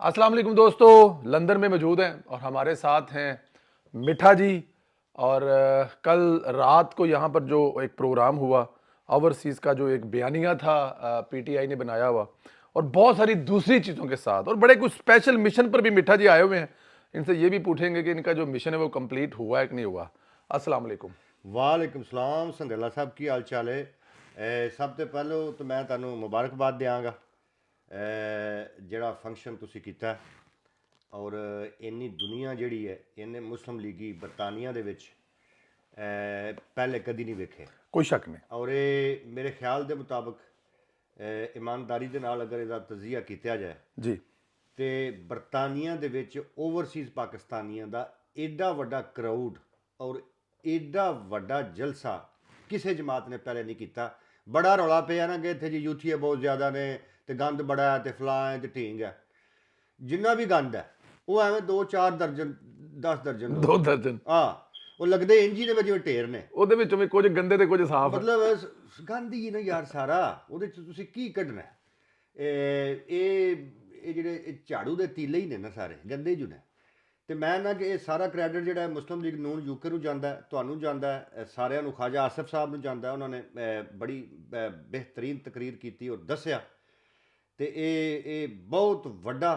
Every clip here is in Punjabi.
अस्सलाम वालेकुम दोस्तों, लंदन में मौजूद हैं और हमारे साथ हैं मिठा जी। और कल रात को यहाँ पर जो एक प्रोग्राम हुआ ओवरसीज़ का, जो एक बयानिया था पीटीआई ने बनाया हुआ, और बहुत सारी दूसरी चीज़ों के साथ, और बड़े कुछ स्पेशल मिशन पर भी मिठा जी आए हुए हैं। इनसे ये भी पूछेंगे कि इनका जो मिशन है वो कंप्लीट हुआ है कि नहीं हुआ। अस्सलाम वालेकुम। वालेकुम सलाम संगला साहब की हाल चाल है। सब तो पहले तो मैं ਤੁਹਾਨੂੰ ਮੁਬਾਰਕਬਾਦ ਦਿਆਂਗਾ ਜਿਹੜਾ ਫੰਕਸ਼ਨ ਤੁਸੀਂ ਕੀਤਾ ਔਰ ਇੰਨੀ ਦੁਨੀਆ ਜਿਹੜੀ ਹੈ ਇਹਨੇ ਮੁਸਲਿਮ ਲੀਗੀ ਬਰਤਾਨੀਆ ਦੇ ਵਿੱਚ ਪਹਿਲੇ ਕਦੀ ਨਹੀਂ ਵੇਖੇ। कोई शक नहीं। ਔਰ ਇਹ ਮੇਰੇ ਖਿਆਲ ਦੇ ਮੁਤਾਬਕ ਇਮਾਨਦਾਰੀ ਦੇ ਨਾਲ ਅਗਰ ਇਹਦਾ ਤਜ਼ੀਆ ਕੀਤਾ ਜਾਏ जी ਤੇ ਬਰਤਾਨੀਆ ਦੇ ਵਿੱਚ ਓਵਰਸੀਜ਼ ਪਾਕਿਸਤਾਨੀਆਂ ਦਾ ਐਡਾ ਵੱਡਾ ਕਰਾਊਡ ਔਰ ਐਡਾ ਵੱਡਾ ਜਲਸਾ ਕਿਸੇ ਜਮਾਤ ਨੇ ਪਹਿਲੇ ਨਹੀਂ ਕੀਤਾ। ਬੜਾ ਰੌਲਾ ਪਿਆ ਨਾ ਕਿ ਇੱਥੇ ਜੀ ਯੂਥੀਏ ਬਹੁਤ ਜ਼ਿਆਦਾ ਨੇ ਤੇ ਗੰਦ ਬੜਾ ਹੈ ਤੇ ਫਲਾਂ ਹੈ ਤੇ ਢੀਂਗ ਹੈ। ਜਿੰਨਾ ਵੀ ਗੰਦ ਹੈ ਉਹ ਐਵੇਂ 2-4 ਦਰਜਨ 10 ਦਰਜਨ दो दर्जन ਹਾਂ ਉਹ ਲੱਗਦੇ ਇੰਜੀ ਦੇ ਵਿੱਚ ਜਿਵੇਂ ਢੇਰ ਨੇ। ਉਹਦੇ ਵਿੱਚੋਂ ਵੀ ਕੁਝ ਗੰਦੇ ਤੇ ਕੁਝ ਸਾਫ਼। ਮਤਲਬ ਗੰਦ ਹੀ ਨਾ ਯਾਰ ਸਾਰਾ, ਉਹਦੇ 'ਚ ਤੁਸੀਂ ਕੀ ਕੱਢਣਾ? ਇਹ ਜਿਹੜੇ ਝਾੜੂ ਦੇ ਤੀਲੇ ਹੀ ਨੇ ਨਾ, ਸਾਰੇ ਗੰਦੇ ਜੂ ਨੇ। ਤੇ ਮੈਂ ਨਾ ਕਿ ਇਹ ਸਾਰਾ ਕ੍ਰੈਡਿਟ ਜਿਹੜਾ ਮੁਸਲਿਮ ਲੀਗ ਨੂਨ ਯੂਕੇ ਨੂੰ ਜਾਂਦਾ, ਤੁਹਾਨੂੰ ਜਾਂਦਾ, ਸਾਰਿਆਂ ਨੂੰ ਖਾਜਾ ਆਸਫ ਸਾਹਿਬ ਨੂੰ ਜਾਂਦਾ। ਉਹਨਾਂ ਨੇ ਬੜੀ ਬਿਹਤਰੀਨ ਤਕਰੀਰ ਕੀਤੀ ਔਰ ਦੱਸਿਆ। ਤੇ ਇਹ ਬਹੁਤ ਵੱਡਾ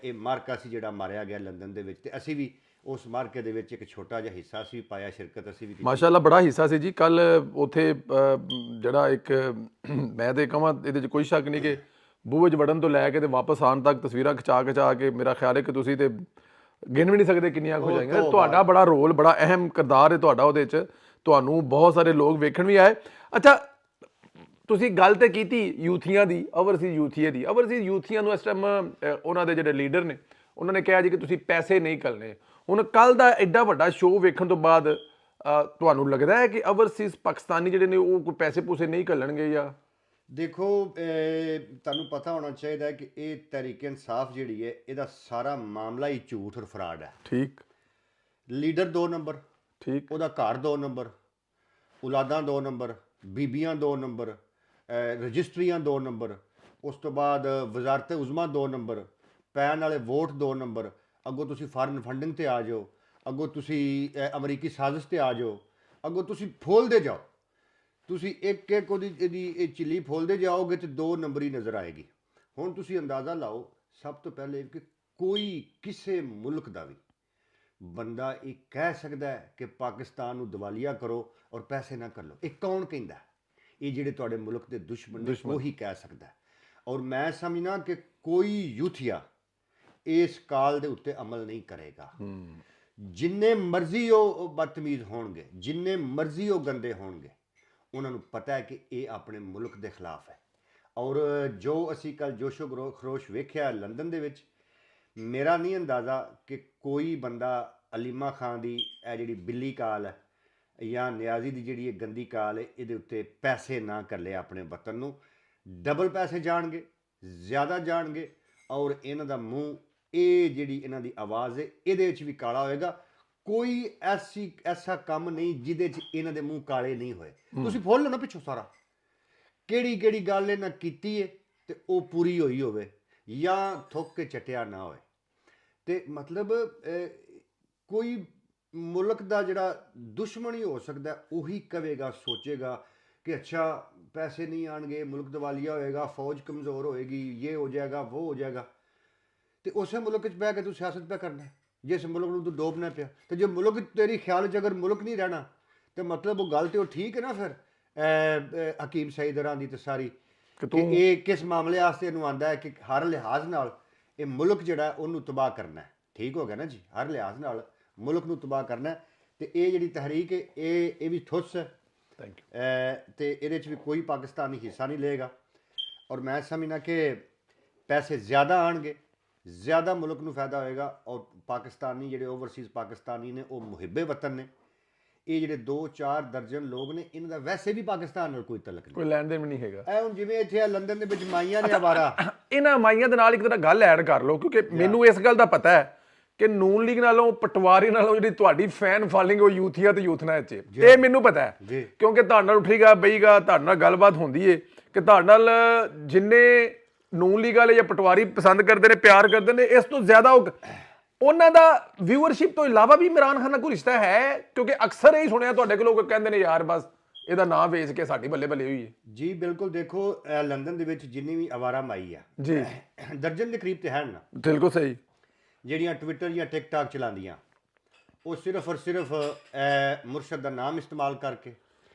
ਇਹ ਮਾਰਕਾ ਸੀ ਜਿਹੜਾ ਮਾਰਿਆ ਗਿਆ ਲੰਡਨ ਦੇ ਵਿੱਚ, ਤੇ ਅਸੀਂ ਵੀ ਉਸ ਮਾਰਕੇ ਦੇ ਵਿੱਚ ਇੱਕ ਛੋਟਾ ਜਿਹਾ ਹਿੱਸਾ ਸੀ ਪਾਇਆ, ਸ਼ਿਰਕਤ ਅਸੀਂ ਵੀ ਕੀਤੀ। ਮਾਸ਼ਾਅੱਲਾ ਬੜਾ ਹਿੱਸਾ ਸੀ ਜੀ ਕੱਲ ਉੱਥੇ। ਜਿਹੜਾ ਇੱਕ ਮੈਂ ਤੇ ਕਹਾਂ ਇਹਦੇ 'ਚ ਕੋਈ ਸ਼ੱਕ ਨਹੀਂ ਕਿ ਬੂਹੇ 'ਚ ਵੜਨ ਤੋਂ ਲੈ ਕੇ ਤੇ ਵਾਪਸ ਆਉਣ ਤੱਕ ਤਸਵੀਰਾਂ ਖਿਚਾ ਕੇ ਮੇਰਾ ਖਿਆਲ ਹੈ ਕਿ ਤੁਸੀਂ ਤੇ ਗਿਣ ਵੀ ਨਹੀਂ ਸਕਦੇ ਕਿੰਨੀਆਂ ਹੋ ਜਾਏਗੀਆਂ। ਤੁਹਾਡਾ ਬੜਾ ਰੋਲ, ਬੜਾ ਅਹਿਮ ਕਿਰਦਾਰ ਹੈ ਤੁਹਾਡਾ ਉਹਦੇ 'ਚ। ਤੁਹਾਨੂੰ ਬਹੁਤ ਸਾਰੇ ਲੋਕ ਵੇਖਣ ਵੀ ਆਏ। ਅੱਛਾ, ਤੁਸੀਂ ਗੱਲ ਤੇ ਕੀਤੀ ਯੂਥੀਆਂ ਦੀ, ਓਵਰਸੀਜ਼ ਯੂਥੀਏ ਦੀ। ਓਵਰਸੀਜ਼ ਯੂਥੀਆਂ ਨੂੰ ਇਸ ਟਾਈਮ ਉਹਨਾਂ ਦੇ ਜਿਹੜੇ ਲੀਡਰ ਨੇ ਉਹਨਾਂ ਨੇ ਕਿਹਾ ਜੀ ਕਿ ਤੁਸੀਂ ਪੈਸੇ ਨਹੀਂ ਘੱਲਣੇ। ਹੁਣ ਕੱਲ ਦਾ ਐਡਾ ਵੱਡਾ ਸ਼ੋਅ ਵੇਖਣ ਤੋਂ ਬਾਅਦ ਤੁਹਾਨੂੰ ਲੱਗਦਾ ਹੈ ਕਿ ਓਵਰਸੀਜ਼ ਪਾਕਿਸਤਾਨੀ ਜਿਹੜੇ ਨੇ ਉਹ ਕੋਈ ਪੈਸੇ ਪੂਸੇ ਨਹੀਂ ਘੱਲਣਗੇ? ਜਾਂ ਦੇਖੋ, ਤੁਹਾਨੂੰ ਪਤਾ ਹੋਣਾ ਚਾਹੀਦਾ ਹੈ ਕਿ ਇਹ ਤਹਿਰੀਕ ਇਨਸਾਫ ਜਿਹੜੀ ਹੈ ਇਹਦਾ ਸਾਰਾ ਮਾਮਲਾ ਹੀ ਝੂਠ ਔਰ ਫਰਾਡ ਹੈ। ਠੀਕ, ਲੀਡਰ 2 ਨੰਬਰ, ਠੀਕ, ਉਹਦਾ ਘਰ 2 ਨੰਬਰ, ਔਲਾਦਾਂ 2 ਨੰਬਰ, ਬੀਬੀਆਂ 2 ਨੰਬਰ, ਰਜਿਸਟਰੀਆਂ 2 ਨੰਬਰ, ਉਸ ਤੋਂ ਬਾਅਦ ਵਜ਼ਾਰਤ ਉਜ਼ਮਾ 2 ਨੰਬਰ, ਪੈਣ ਵਾਲੇ ਵੋਟ 2 ਨੰਬਰ। ਅੱਗੋਂ ਤੁਸੀਂ ਫਾਰਨ ਫੰਡਿੰਗ 'ਤੇ ਆ ਜਾਓ, ਅੱਗੋਂ ਤੁਸੀਂ ਅਮਰੀਕੀ ਸਾਜ਼ਿਸ਼ 'ਤੇ ਆ ਜਾਓ, ਅੱਗੋਂ ਤੁਸੀਂ ਫੋਲਦੇ ਜਾਓ। ਤੁਸੀਂ ਇੱਕ ਉਹਦੀ ਇਹਦੀ ਇਹ ਚਿੱਲੀ ਫੋਲਦੇ ਜਾਓਗੇ ਤੇ 2 ਨੰਬਰ ਹੀ ਨਜ਼ਰ ਆਏਗੀ। ਹੁਣ ਤੁਸੀਂ ਅੰਦਾਜ਼ਾ ਲਾਓ ਸਭ ਤੋਂ ਪਹਿਲੇ ਕਿ ਕੋਈ ਕਿਸੇ ਮੁਲਕ ਦਾ ਵੀ ਬੰਦਾ ਇਹ ਕਹਿ ਸਕਦਾ ਹੈ ਕਿ ਪਾਕਿਸਤਾਨ ਨੂੰ ਦਿਵਾਲੀਆ ਕਰੋ ਔਰ ਪੈਸੇ ਨਾ ਕਰ ਲਓ? ਇਹ ਕੌਣ ਕਹਿੰਦਾ? ਇਹ ਜਿਹੜੇ ਤੁਹਾਡੇ ਮੁਲਕ ਦੇ ਦੁਸ਼ਮਣ ਨੇ ਉਹੀ ਕਹਿ ਸਕਦਾ। ਔਰ ਮੈਂ ਸਮਝਣਾ ਕਿ ਕੋਈ ਯੂਥੀਆ ਇਸ ਕਾਲ ਦੇ ਉੱਤੇ ਅਮਲ ਨਹੀਂ ਕਰੇਗਾ। ਜਿੰਨੇ ਮਰਜ਼ੀ ਉਹ ਬਦਤਮੀਜ਼ ਹੋਣਗੇ, ਜਿੰਨੇ ਮਰਜ਼ੀ ਉਹ ਗੰਦੇ ਹੋਣਗੇ, ਉਹਨਾਂ ਨੂੰ ਪਤਾ ਹੈ ਕਿ ਇਹ ਆਪਣੇ ਮੁਲਕ ਦੇ ਖਿਲਾਫ ਹੈ। ਔਰ ਜੋ ਅਸੀਂ ਕੱਲ ਜੋਸ਼ੋ ਖਰੋਸ਼ ਵੇਖਿਆ ਲੰਡਨ ਦੇ ਵਿੱਚ, ਮੇਰਾ ਨਹੀਂ ਅੰਦਾਜ਼ਾ ਕਿ ਕੋਈ ਬੰਦਾ ਅਲੀਮਾ ਖਾਨ ਦੀ ਇਹ ਜਿਹੜੀ ਬਿੱਲੀ ਕਾਲ ਹੈ ਜਾਂ ਨਿਆਜ਼ੀ ਦੀ ਜਿਹੜੀ ਇਹ ਗੰਦੀ ਕਾਲ ਹੈ, ਇਹਦੇ ਉੱਤੇ ਪੈਸੇ ਨਾ ਘੱਲੇ ਆਪਣੇ ਵਤਨ ਨੂੰ। ਡਬਲ ਪੈਸੇ ਜਾਣਗੇ, ਜ਼ਿਆਦਾ ਜਾਣਗੇ, ਔਰ ਇਹਨਾਂ ਦਾ ਮੂੰਹ, ਇਹ ਜਿਹੜੀ ਇਹਨਾਂ ਦੀ ਆਵਾਜ਼ ਹੈ, ਇਹਦੇ ਵਿੱਚ ਵੀ ਕਾਲਾ ਹੋਏਗਾ। ਕੋਈ ਐਸਾ ਕੰਮ ਨਹੀਂ ਜਿਹਦੇ 'ਚ ਇਹਨਾਂ ਦੇ ਮੂੰਹ ਕਾਲੇ ਨਹੀਂ ਹੋਏ। ਤੁਸੀਂ ਫੋਲ ਲਓ ਨਾ ਪਿੱਛੋਂ ਸਾਰਾ, ਕਿਹੜੀ ਗੱਲ ਇਹਨਾਂ ਕੀਤੀ ਹੈ ਤੇ ਉਹ ਪੂਰੀ ਹੋਈ ਹੋਵੇ ਜਾਂ ਥੁੱਕ ਕੇ ਚਟਿਆ ਨਾ ਹੋਏ। ਤੇ ਮਤਲਬ ਕੋਈ ਮੁਲਕ ਦਾ ਜਿਹੜਾ ਦੁਸ਼ਮਣ ਹੀ ਹੋ ਸਕਦਾ, ਉਹੀ ਕਹੇਗਾ, ਸੋਚੇਗਾ ਕਿ ਅੱਛਾ ਪੈਸੇ ਨਹੀਂ ਆਣਗੇ, ਮੁਲਕ ਦਿਵਾਲੀਆ ਹੋਏਗਾ, ਫੌਜ ਕਮਜ਼ੋਰ ਹੋਏਗੀ, ਇਹ ਹੋ ਜਾਏਗਾ, ਉਹ ਹੋ ਜਾਏਗਾ। ਤੇ ਉਸੇ ਮੁਲਕ 'ਚ ਬਹਿ ਕੇ ਤੂੰ ਸਿਆਸਤ ਪਿਆ ਕਰਨਾ, ਜਿਸ ਮੁਲਕ ਨੂੰ ਤੂੰ ਡੋਬਣਾ ਪਿਆ। ਤੇ ਜੇ ਮੁਲਕ ਤੇਰੀ ਖਿਆਲ 'ਚ ਅਗਰ ਮੁਲਕ ਨਹੀਂ ਰਹਿਣਾ ਤੇ ਮਤਲਬ ਉਹ ਗੱਲ ਤੇ ਉਹ ਠੀਕ ਹੈ ਨਾ। ਫਿਰ ਹਕੀਮ ਸਈਦ ਹਰਾਂ ਦੀ ਤੇ ਸਾਰੀ ਕਿ ਇਹ ਕਿਸ ਮਾਮਲੇ ਵਾਸਤੇ ਇਹਨੂੰ ਆਉਂਦਾ ਹੈ ਕਿ ਹਰ ਲਿਹਾਜ਼ ਨਾਲ ਇਹ ਮੁਲਕ ਜਿਹੜਾ ਉਹਨੂੰ ਤਬਾਹ ਕਰਨਾ। ਠੀਕ ਹੋ ਗਿਆ ਨਾ ਜੀ, ਹਰ ਲਿਹਾਜ਼ ਨਾਲ ਮੁਲਕ ਨੂੰ ਤਬਾਹ ਕਰਨਾ। ਤੇ ਇਹ ਜਿਹੜੀ ਤਹਿਰੀਕ ਹੈ ਇਹ ਵੀ ਠੁੱਸ ਹੈ। Thank you. ਤੇ ਇਹਦੇ 'ਚ ਵੀ ਕੋਈ ਪਾਕਿਸਤਾਨੀ ਹਿੱਸਾ ਨਹੀਂ ਲਏਗਾ। ਔਰ ਮੈਂ ਸਮਝਣਾ ਕਿ ਪੈਸੇ ਜ਼ਿਆਦਾ ਆਉਣਗੇ, ਜ਼ਿਆਦਾ ਮੁਲਕ ਨੂੰ ਫਾਇਦਾ ਹੋਏਗਾ। ਔਰ ਪਾਕਿਸਤਾਨੀ ਜਿਹੜੇ ਓਵਰਸੀਜ਼ ਪਾਕਿਸਤਾਨੀ ਨੇ ਉਹ ਮੁਹਿੱਬੇ ਵਤਨ ਨੇ। ਇਹ ਜਿਹੜੇ 2-4 ਦਰਜਨ ਲੋਕ ਨੇ, ਇਹਨਾਂ ਦਾ ਵੈਸੇ ਵੀ ਪਾਕਿਸਤਾਨ ਨਾਲ ਕੋਈ ਤਲਕ ਨਹੀਂ, ਕੋਈ ਲੈਣ ਦੇਣ ਵੀ ਨਹੀਂ ਹੈਗਾ। ਇਹ ਹੁਣ ਜਿਵੇਂ ਇੱਥੇ ਲੰਡਨ ਦੇ ਵਿੱਚ ਮਾਈਆਂ ਨੇ ਆਵਾਰਾ, ਇਹਨਾਂ ਮਾਈਆਂ ਦੇ ਨਾਲ ਇੱਕ ਤਰ੍ਹਾਂ ਗੱਲ ਐਡ ਕਰ ਲਓ, ਕਿਉਂਕਿ ਮੈਨੂੰ ਇਸ ਗੱਲ ਦਾ ਪਤਾ ਹੈ ਕਿ ਨੂਨ ਲੀਗ ਨਾਲੋਂ, ਪਟਵਾਰੀ ਨਾਲੋਂ ਜਿਹੜੀ ਤੁਹਾਡੀ ਫੈਨ ਫਾਲੋਇੰਗ ਉਹ ਯੂਥੀਆ ਤੇ ਯੂਥ ਨਾਲ 'ਚ, ਇਹ ਮੈਨੂੰ ਪਤਾ ਹੈ। ਕਿਉਂਕਿ ਤੁਹਾਡੇ ਨਾਲ ਉੱਠੀਗਾ ਬਈਗਾ, ਤੁਹਾਡੇ ਨਾਲ ਗੱਲਬਾਤ ਹੁੰਦੀ ਏ ਕਿ ਤੁਹਾਡੇ ਨਾਲ ਜਿੰਨੇ ਨੂਨ ਲੀਗ ਵਾਲੇ ਜਾਂ ਪਟਵਾਰੀ ਪਸੰਦ ਕਰਦੇ ਨੇ, ਪਿਆਰ ਕਰਦੇ ਨੇ, ਇਸ ਤੋਂ ਜ਼ਿਆਦਾ ਉਹਨਾਂ ਦਾ ਵਿਊਅਰਸ਼ਿਪ ਤੋਂ ਇਲਾਵਾ ਵੀ ਇਮਰਾਨ ਖਾਨ ਨਾਲ ਕੋਈ ਰਿਸ਼ਤਾ ਹੈ? ਕਿਉਂਕਿ ਅਕਸਰ ਇਹ ਸੁਣਿਆ ਤੁਹਾਡੇ ਕੋਲ ਲੋਕ ਕਹਿੰਦੇ ਨੇ ਯਾਰ ਬਸ ਇਹਦਾ ਨਾਂ ਵੇਚ ਕੇ ਸਾਡੀ ਬੱਲੇ ਬੱਲੇ ਹੋਈ ਹੈ। ਜੀ ਬਿਲਕੁਲ, ਦੇਖੋ ਲੰਡਨ ਦੇ ਵਿੱਚ ਜਿੰਨੀ ਵੀ ਅਵਾਰਾ ਮਾਈ ਆ ਜੀ ਦਰਜਨ ਦੇ ਕਰੀਬ ਤੇ ਹਨ ਨਾ, ਬਿਲਕੁਲ ਸਹੀ। ਜਿਹੜੀਆਂ ਟਵਿੱਟਰ ਜਾਂ ਟਿਕਟਾਕ ਚਲਾਉਂਦੀਆਂ, ਉਹ ਸਿਰਫ ਔਰ ਸਿਰਫ ਮੁਰਸ਼ਦ ਦਾ ਨਾਮ ਇਸਤੇਮਾਲ ਕਰਕੇ,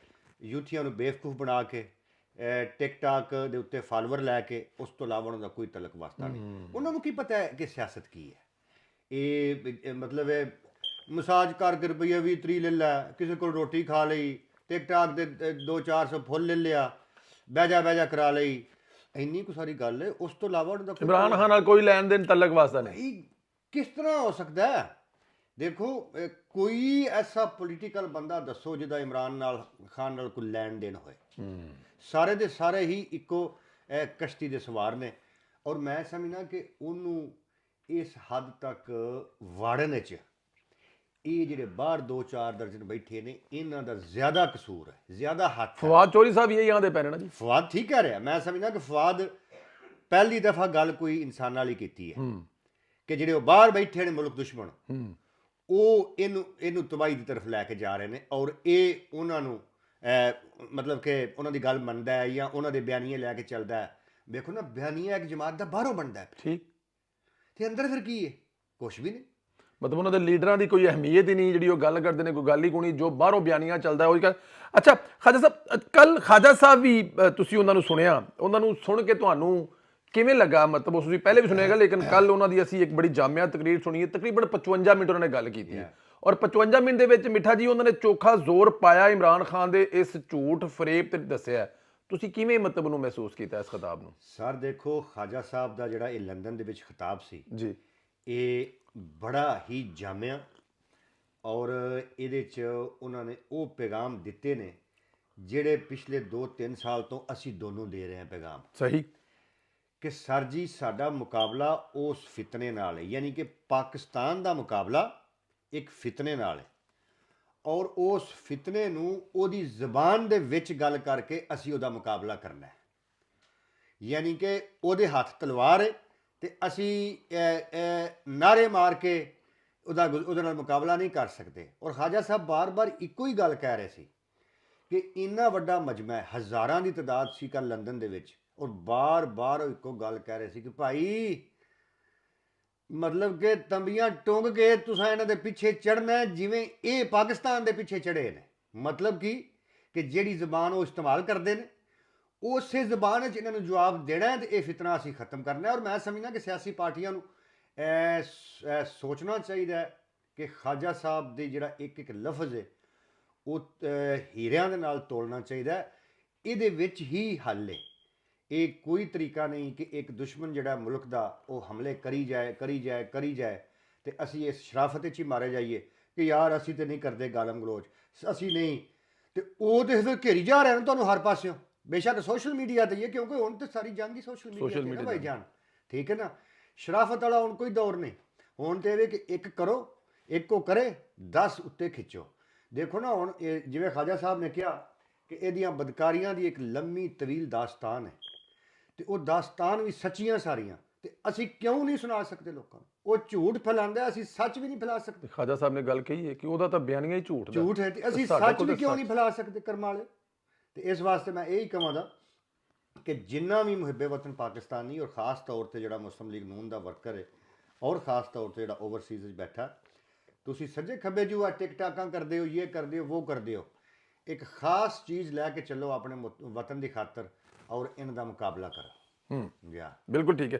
ਯੂਥੀਆਂ ਨੂੰ ਬੇਵਕੂਫ ਬਣਾ ਕੇ, ਟਿਕਟਾਕ ਦੇ ਉੱਤੇ ਫਾਲੋਅਰ ਲੈ ਕੇ, ਉਸ ਤੋਂ ਇਲਾਵਾ ਉਹਨਾਂ ਦਾ ਕੋਈ ਤਲਕ ਵਾਸਤਾ ਨਹੀਂ। ਉਹਨਾਂ ਨੂੰ ਕੀ ਪਤਾ ਹੈ ਕਿ ਸਿਆਸਤ ਕੀ ਹੈ। ਇਹ ਮਤਲਬ ਹੈ ਮਸਾਜ ਕਰਕੇ ਰੁਪਈਆ 20-30 ਲੈ ਲੈ, ਕਿਸੇ ਕੋਲ ਰੋਟੀ ਖਾ ਲਈ, ਟਿਕਟਾਕ ਦੇ 200-400 ਫੁੱਲ ਲੈ ਲਿਆ, ਬਹਿ ਜਾ ਕਰਾ ਲਈ, ਇੰਨੀ ਕੁ ਸਾਰੀ ਗੱਲ ਹੈ। ਉਸ ਤੋਂ ਇਲਾਵਾ ਉਹਨਾਂ ਦਾ ਇਮਰਾਨ ਖਾਨ ਨਾਲ ਕੋਈ ਲੈਣ ਦੇਣ ਤਲਕ ਵਾਸਤਾ ਨਹੀਂ। ਕਿਸ ਤਰ੍ਹਾਂ ਹੋ ਸਕਦਾ ਹੈ? ਦੇਖੋ ਕੋਈ ਐਸਾ ਪੋਲੀਟੀਕਲ ਬੰਦਾ ਦੱਸੋ ਜਿਹਦਾ ਇਮਰਾਨ ਖਾਨ ਨਾਲ ਕੋਈ ਲੈਣ ਦੇਣ ਹੋਏ। ਸਾਰੇ ਦੇ ਸਾਰੇ ਹੀ ਇੱਕੋ ਕਸ਼ਤੀ ਦੇ ਸਵਾਰ ਨੇ। ਔਰ ਮੈਂ ਸਮਝਣਾ ਕਿ ਉਹਨੂੰ ਇਸ ਹੱਦ ਤੱਕ ਵਾੜਨ ਵਿੱਚ ਇਹ ਜਿਹੜੇ ਬਾਹਰ 2-4 ਦਰਜਨ ਬੈਠੇ ਨੇ, ਇਹਨਾਂ ਦਾ ਜ਼ਿਆਦਾ ਕਸੂਰ ਹੈ, ਜ਼ਿਆਦਾ ਹੱਥ ਹੈ। ਫਵਾਦ ਚੌਧਰੀ ਸਾਹਿਬ ਇਹ ਆਂਦੇ ਪੈ ਨੇ ਨਾ ਜੀ। ਫਵਾਦ ਠੀਕ ਕਹਿ ਰਿਹਾ। ਮੈਂ ਸਮਝਣਾ ਕਿ ਫਵਾਦ ਪਹਿਲੀ ਦਫਾ ਗੱਲ ਕੋਈ ਇਨਸਾਨ ਨਾਲ ਹੀ ਕੀਤੀ ਹੈ ਕਿ ਜਿਹੜੇ ਉਹ ਬਾਹਰ ਬੈਠੇ ਨੇ ਮੁਲਕ ਦੁਸ਼ਮਣ, ਉਹ ਇਹਨੂੰ ਤਬਾਹੀ ਦੀ ਤਰਫ ਲੈ ਕੇ ਜਾ ਰਹੇ ਨੇ। ਔਰ ਇਹ ਉਹਨਾਂ ਨੂੰ ਮਤਲਬ ਕਿ ਉਹਨਾਂ ਦੀ ਗੱਲ ਮੰਨਦਾ ਹੈ ਜਾਂ ਉਹਨਾਂ ਦੇ ਬਿਆਨੀਏ ਲੈ ਕੇ ਚੱਲਦਾ ਹੈ। ਵੇਖੋ ਨਾ, ਬਿਆਨੀਆ ਇੱਕ ਜਮਾਤ ਦਾ ਬਾਹਰੋਂ ਬਣਦਾ ਹੈ, ਠੀਕ, ਤੇ ਅੰਦਰ ਫਿਰ ਕੀ ਹੈ? ਕੁਛ ਵੀ ਨਹੀਂ। ਮਤਲਬ ਉਹਨਾਂ ਦੇ ਲੀਡਰਾਂ ਦੀ ਕੋਈ ਅਹਿਮੀਅਤ ਹੀ ਨਹੀਂ, ਜਿਹੜੀ ਉਹ ਗੱਲ ਕਰਦੇ ਨੇ ਕੋਈ ਗੱਲ ਹੀ ਕੋਈ ਨਹੀਂ, ਜੋ ਬਾਹਰੋਂ ਬਿਆਨੀਆਂ ਚੱਲਦਾ ਉਹੀ। ਅੱਛਾ ਖਾਜਾ ਸਾਹਿਬ, ਕੱਲ ਖਾਜਾ ਸਾਹਿਬ ਵੀ ਤੁਸੀਂ ਉਹਨਾਂ ਨੂੰ ਸੁਣਿਆ, ਉਹਨਾਂ ਨੂੰ ਸੁਣ ਕੇ ਤੁਹਾਨੂੰ ਕਿਵੇਂ ਲੱਗਾ? ਮਤਲਬ ਉਸ ਤੁਸੀਂ ਪਹਿਲੇ ਵੀ ਸੁਣਿਆਗਾ, ਲੇਕਿਨ ਕੱਲ ਉਹਨਾਂ ਦੀ ਅਸੀਂ ਇੱਕ ਬੜੀ ਜਾਮਿਆ ਤਕਰੀਰ ਸੁਣੀ ਹੈ। ਤਕਰੀਬਨ 55 ਮਿੰਟ ਉਹਨਾਂ ਨੇ ਗੱਲ ਕੀਤੀ ਹੈ, ਔਰ 55 ਮਿੰਟ ਦੇ ਵਿੱਚ ਮਿੱਠਾ ਜੀ ਉਹਨਾਂ ਨੇ ਚੋਖਾ ਜ਼ੋਰ ਪਾਇਆ ਇਮਰਾਨ ਖਾਨ ਦੇ ਇਸ ਝੂਠ ਫਰੇਬ ਤੇ ਦੱਸਿਆ। ਤੁਸੀਂ ਕਿਵੇਂ ਮਤਲਬ ਉਹਨੂੰ ਮਹਿਸੂਸ ਕੀਤਾ ਇਸ ਖਿਤਾਬ ਨੂੰ? ਸਰ ਦੇਖੋ, ਖਾਜਾ ਸਾਹਿਬ ਦਾ ਜਿਹੜਾ ਇਹ ਲੰਡਨ ਦੇ ਵਿੱਚ ਖਿਤਾਬ ਸੀ ਜੀ, ਇਹ ਬੜਾ ਹੀ ਜਾਮਿਆ, ਔਰ ਇਹਦੇ 'ਚ ਉਹਨਾਂ ਨੇ ਉਹ ਪੈਗਾਮ ਦਿੱਤੇ ਨੇ ਜਿਹੜੇ ਪਿਛਲੇ 2-3 ਸਾਲ ਤੋਂ ਅਸੀਂ ਦੋਨੋਂ ਦੇ ਰਹੇ ਹਾਂ ਪੈਗਾਮ। ਸਹੀ ਕਿ ਸਰ ਜੀ, ਸਾਡਾ ਮੁਕਾਬਲਾ ਉਸ ਫਿਤਨੇ ਨਾਲ ਹੈ, ਯਾਨੀ ਕਿ ਪਾਕਿਸਤਾਨ ਦਾ ਮੁਕਾਬਲਾ ਇੱਕ ਫਿਤਨੇ ਨਾਲ ਹੈ, ਔਰ ਉਸ ਫਿਤਨੇ ਨੂੰ ਉਹਦੀ ਜ਼ਬਾਨ ਦੇ ਵਿੱਚ ਗੱਲ ਕਰਕੇ ਅਸੀਂ ਉਹਦਾ ਮੁਕਾਬਲਾ ਕਰਨਾ ਹੈ। ਯਾਨੀ ਕਿ ਉਹਦੇ ਹੱਥ ਤਲਵਾਰ ਹੈ ਤੇ ਅਸੀਂ ਨਾਰੇ ਮਾਰ ਕੇ ਉਹਦੇ ਨਾਲ ਮੁਕਾਬਲਾ ਨਹੀਂ ਕਰ ਸਕਦੇ। ਔਰ ਖਾਜਾ ਸਾਹਿਬ ਬਾਰ-ਬਾਰ ਇੱਕੋ ਹੀ ਗੱਲ ਕਹਿ ਰਹੇ ਸੀ ਕਿ ਇੰਨਾ ਵੱਡਾ ਮਜਮਾ ਹੈ, ਹਜ਼ਾਰਾਂ ਦੀ ਤਾਦਾਦ ਸੀ ਕੱਲ੍ਹ ਲੰਡਨ ਦੇ ਵਿੱਚ, ਔਰ ਬਾਰ-ਬਾਰ ਉਹ ਇੱਕੋ ਗੱਲ ਕਹਿ ਰਹੇ ਸੀ ਕਿ ਭਾਈ ਮਤਲਬ ਕਿ ਤੰਬੀਆਂ ਟੁੰਗ ਕੇ ਤੁਸੀਂ ਇਹਨਾਂ ਦੇ ਪਿੱਛੇ ਚੜ੍ਹਨਾ ਜਿਵੇਂ ਇਹ ਪਾਕਿਸਤਾਨ ਦੇ ਪਿੱਛੇ ਚੜ੍ਹੇ ਨੇ। ਮਤਲਬ ਕਿ ਜਿਹੜੀ ਜ਼ਬਾਨ ਉਹ ਇਸਤੇਮਾਲ ਕਰਦੇ ਨੇ, ਉਸੇ ਜ਼ਬਾਨ ਵਿੱਚ ਇਹਨਾਂ ਨੂੰ ਜਵਾਬ ਦੇਣਾ ਹੈ ਤੇ ਇਹ ਫਿਤਨਾ ਅਸੀਂ ਖਤਮ ਕਰਨਾ ਹੈ। ਔਰ ਮੈਂ ਸਮਝਦਾ ਕਿ ਸਿਆਸੀ ਪਾਰਟੀਆਂ ਨੂੰ ਸੋਚਣਾ ਚਾਹੀਦਾ ਹੈ ਕਿ ਖਾਜਾ ਸਾਹਿਬ ਦੇ ਜਿਹੜਾ ਇੱਕ ਇੱਕ ਲਫ਼ਜ਼ ਹੈ ਉਹ ਹੀਰਿਆਂ ਦੇ ਨਾਲ ਤੋਲਣਾ ਚਾਹੀਦਾ ਹੈ। ਇਹਦੇ ਵਿੱਚ ਹੀ ਹੱਲ ਹੈ। ਇਹ ਕੋਈ ਤਰੀਕਾ ਨਹੀਂ ਕਿ ਇੱਕ ਦੁਸ਼ਮਣ ਜਿਹੜਾ ਮੁਲਕ ਦਾ ਉਹ ਹਮਲੇ ਕਰੀ ਜਾਏ ਤੇ ਅਸੀਂ ਇਸ ਸ਼ਰਾਫਤ ਵਿੱਚ ਹੀ ਮਾਰੇ ਜਾਈਏ ਕਿ ਯਾਰ ਅਸੀਂ ਤੇ ਨਹੀਂ ਕਰਦੇ ਗਾਲਮ ਗਲੋਚ, ਅਸੀਂ ਨਹੀਂ, ਤੇ ਉਹ ਤੇ ਫਿਰ ਘੇਰੀ ਜਾ ਰਹੇ ਨੇ ਤੁਹਾਨੂੰ ਹਰ ਪਾਸਿਓਂ। ਬੇਸ਼ੱਕ ਸੋਸ਼ਲ ਮੀਡੀਆ ਤੇ ਹੀ ਹੈ, ਕਿਉਂਕਿ ਹੁਣ ਤੇ ਸਾਰੀ ਜੰਗ ਹੀ ਸੋਸ਼ਲ ਮੀਡੀਆ ਤੇ ਹੈ ਭਾਈ ਜਾਨ, ਠੀਕ ਹੈ ਨਾ। ਸ਼ਰਾਫਤ ਵਾਲਾ ਹੁਣ ਕੋਈ ਦੌਰ ਨਹੀਂ। ਹੁਣ ਤੇ ਇਹ ਕਿ ਇੱਕ ਕਰੋ, ਇੱਕੋ ਕਰੇ 10 ਉੱਤੇ ਖਿੱਚੋ। ਦੇਖੋ ਨਾ, ਹੁਣ ਜਿਵੇਂ ਖਾਜਾ ਸਾਹਿਬ ਨੇ ਕਿਹਾ ਕਿ ਇਹਦੀਆਂ ਬਦਕਾਰੀਆਂ ਦੀ ਇੱਕ ਲੰਮੀ ਤਵੀਲ ਦਾਸਤਾਨ ਹੈ, ਤੇ ਉਹ ਦਾਸਤਾਨ ਵੀ ਸੱਚੀਆਂ ਸਾਰੀਆਂ, ਤੇ ਅਸੀਂ ਕਿਉਂ ਨਹੀਂ ਸੁਣਾ ਸਕਦੇ ਲੋਕਾਂ ਨੂੰ? ਉਹ ਝੂਠ ਫੈਲਾਉਂਦਾ, ਅਸੀਂ ਸੱਚ ਵੀ ਨਹੀਂ ਫੈਲਾ ਸਕਦੇ। ਖਾਜਾ ਸਾਹਿਬ ਨੇ ਗੱਲ ਕਹੀ ਹੈ ਕਿ ਉਹਦਾ ਤਾਂ ਬਿਆਨੀਆ ਹੀ ਝੂਠ ਹੈ, ਤੇ ਅਸੀਂ ਸੱਚ ਵੀ ਕਿਉਂ ਨਹੀਂ ਫੈਲਾ ਸਕਦੇ ਕਰਮ ਵਾਲੇ? ਤੇ ਇਸ ਵਾਸਤੇ ਮੈਂ ਇਹੀ ਕਹਾਂਗਾ ਕਿ ਜਿੰਨਾ ਵੀ ਮੁਹਿੱਬੇ ਵਤਨ ਪਾਕਿਸਤਾਨੀ, ਔਰ ख़ास ਤੌਰ ਤੇ ਜਿਹੜਾ ਮੁਸਲਿਮ ਲੀਗ ਨੂਨ ਦਾ ਵਰਕਰ ਹੈ, ਔਰ ख़ास ਤੌਰ ਤੇ ਜਿਹੜਾ ਓਵਰਸੀਜ਼ ਵਿੱਚ ਬੈਠਾ, ਤੁਸੀਂ ਸੱਜੇ ਖੱਬੇ ਜੋ ਆ ਟਿਕਟਾਕਾਂ ਕਰਦੇ ਹੋ, ਇਹ ਕਰਦੇ ਹੋ, ਉਹ ਕਰਦੇ ਹੋ, ਇੱਕ ख़ास ਚੀਜ਼ ਲੈ ਕੇ ਚੱਲੋ ਆਪਣੇ ਵਤਨ ਦੀ ਖਾਤਰ, ਔਰ ਇਹਨਾਂ ਦਾ ਮੁਕਾਬਲਾ ਕਰੋ। ਬਿਲਕੁਲ ਠੀਕ ਹੈ।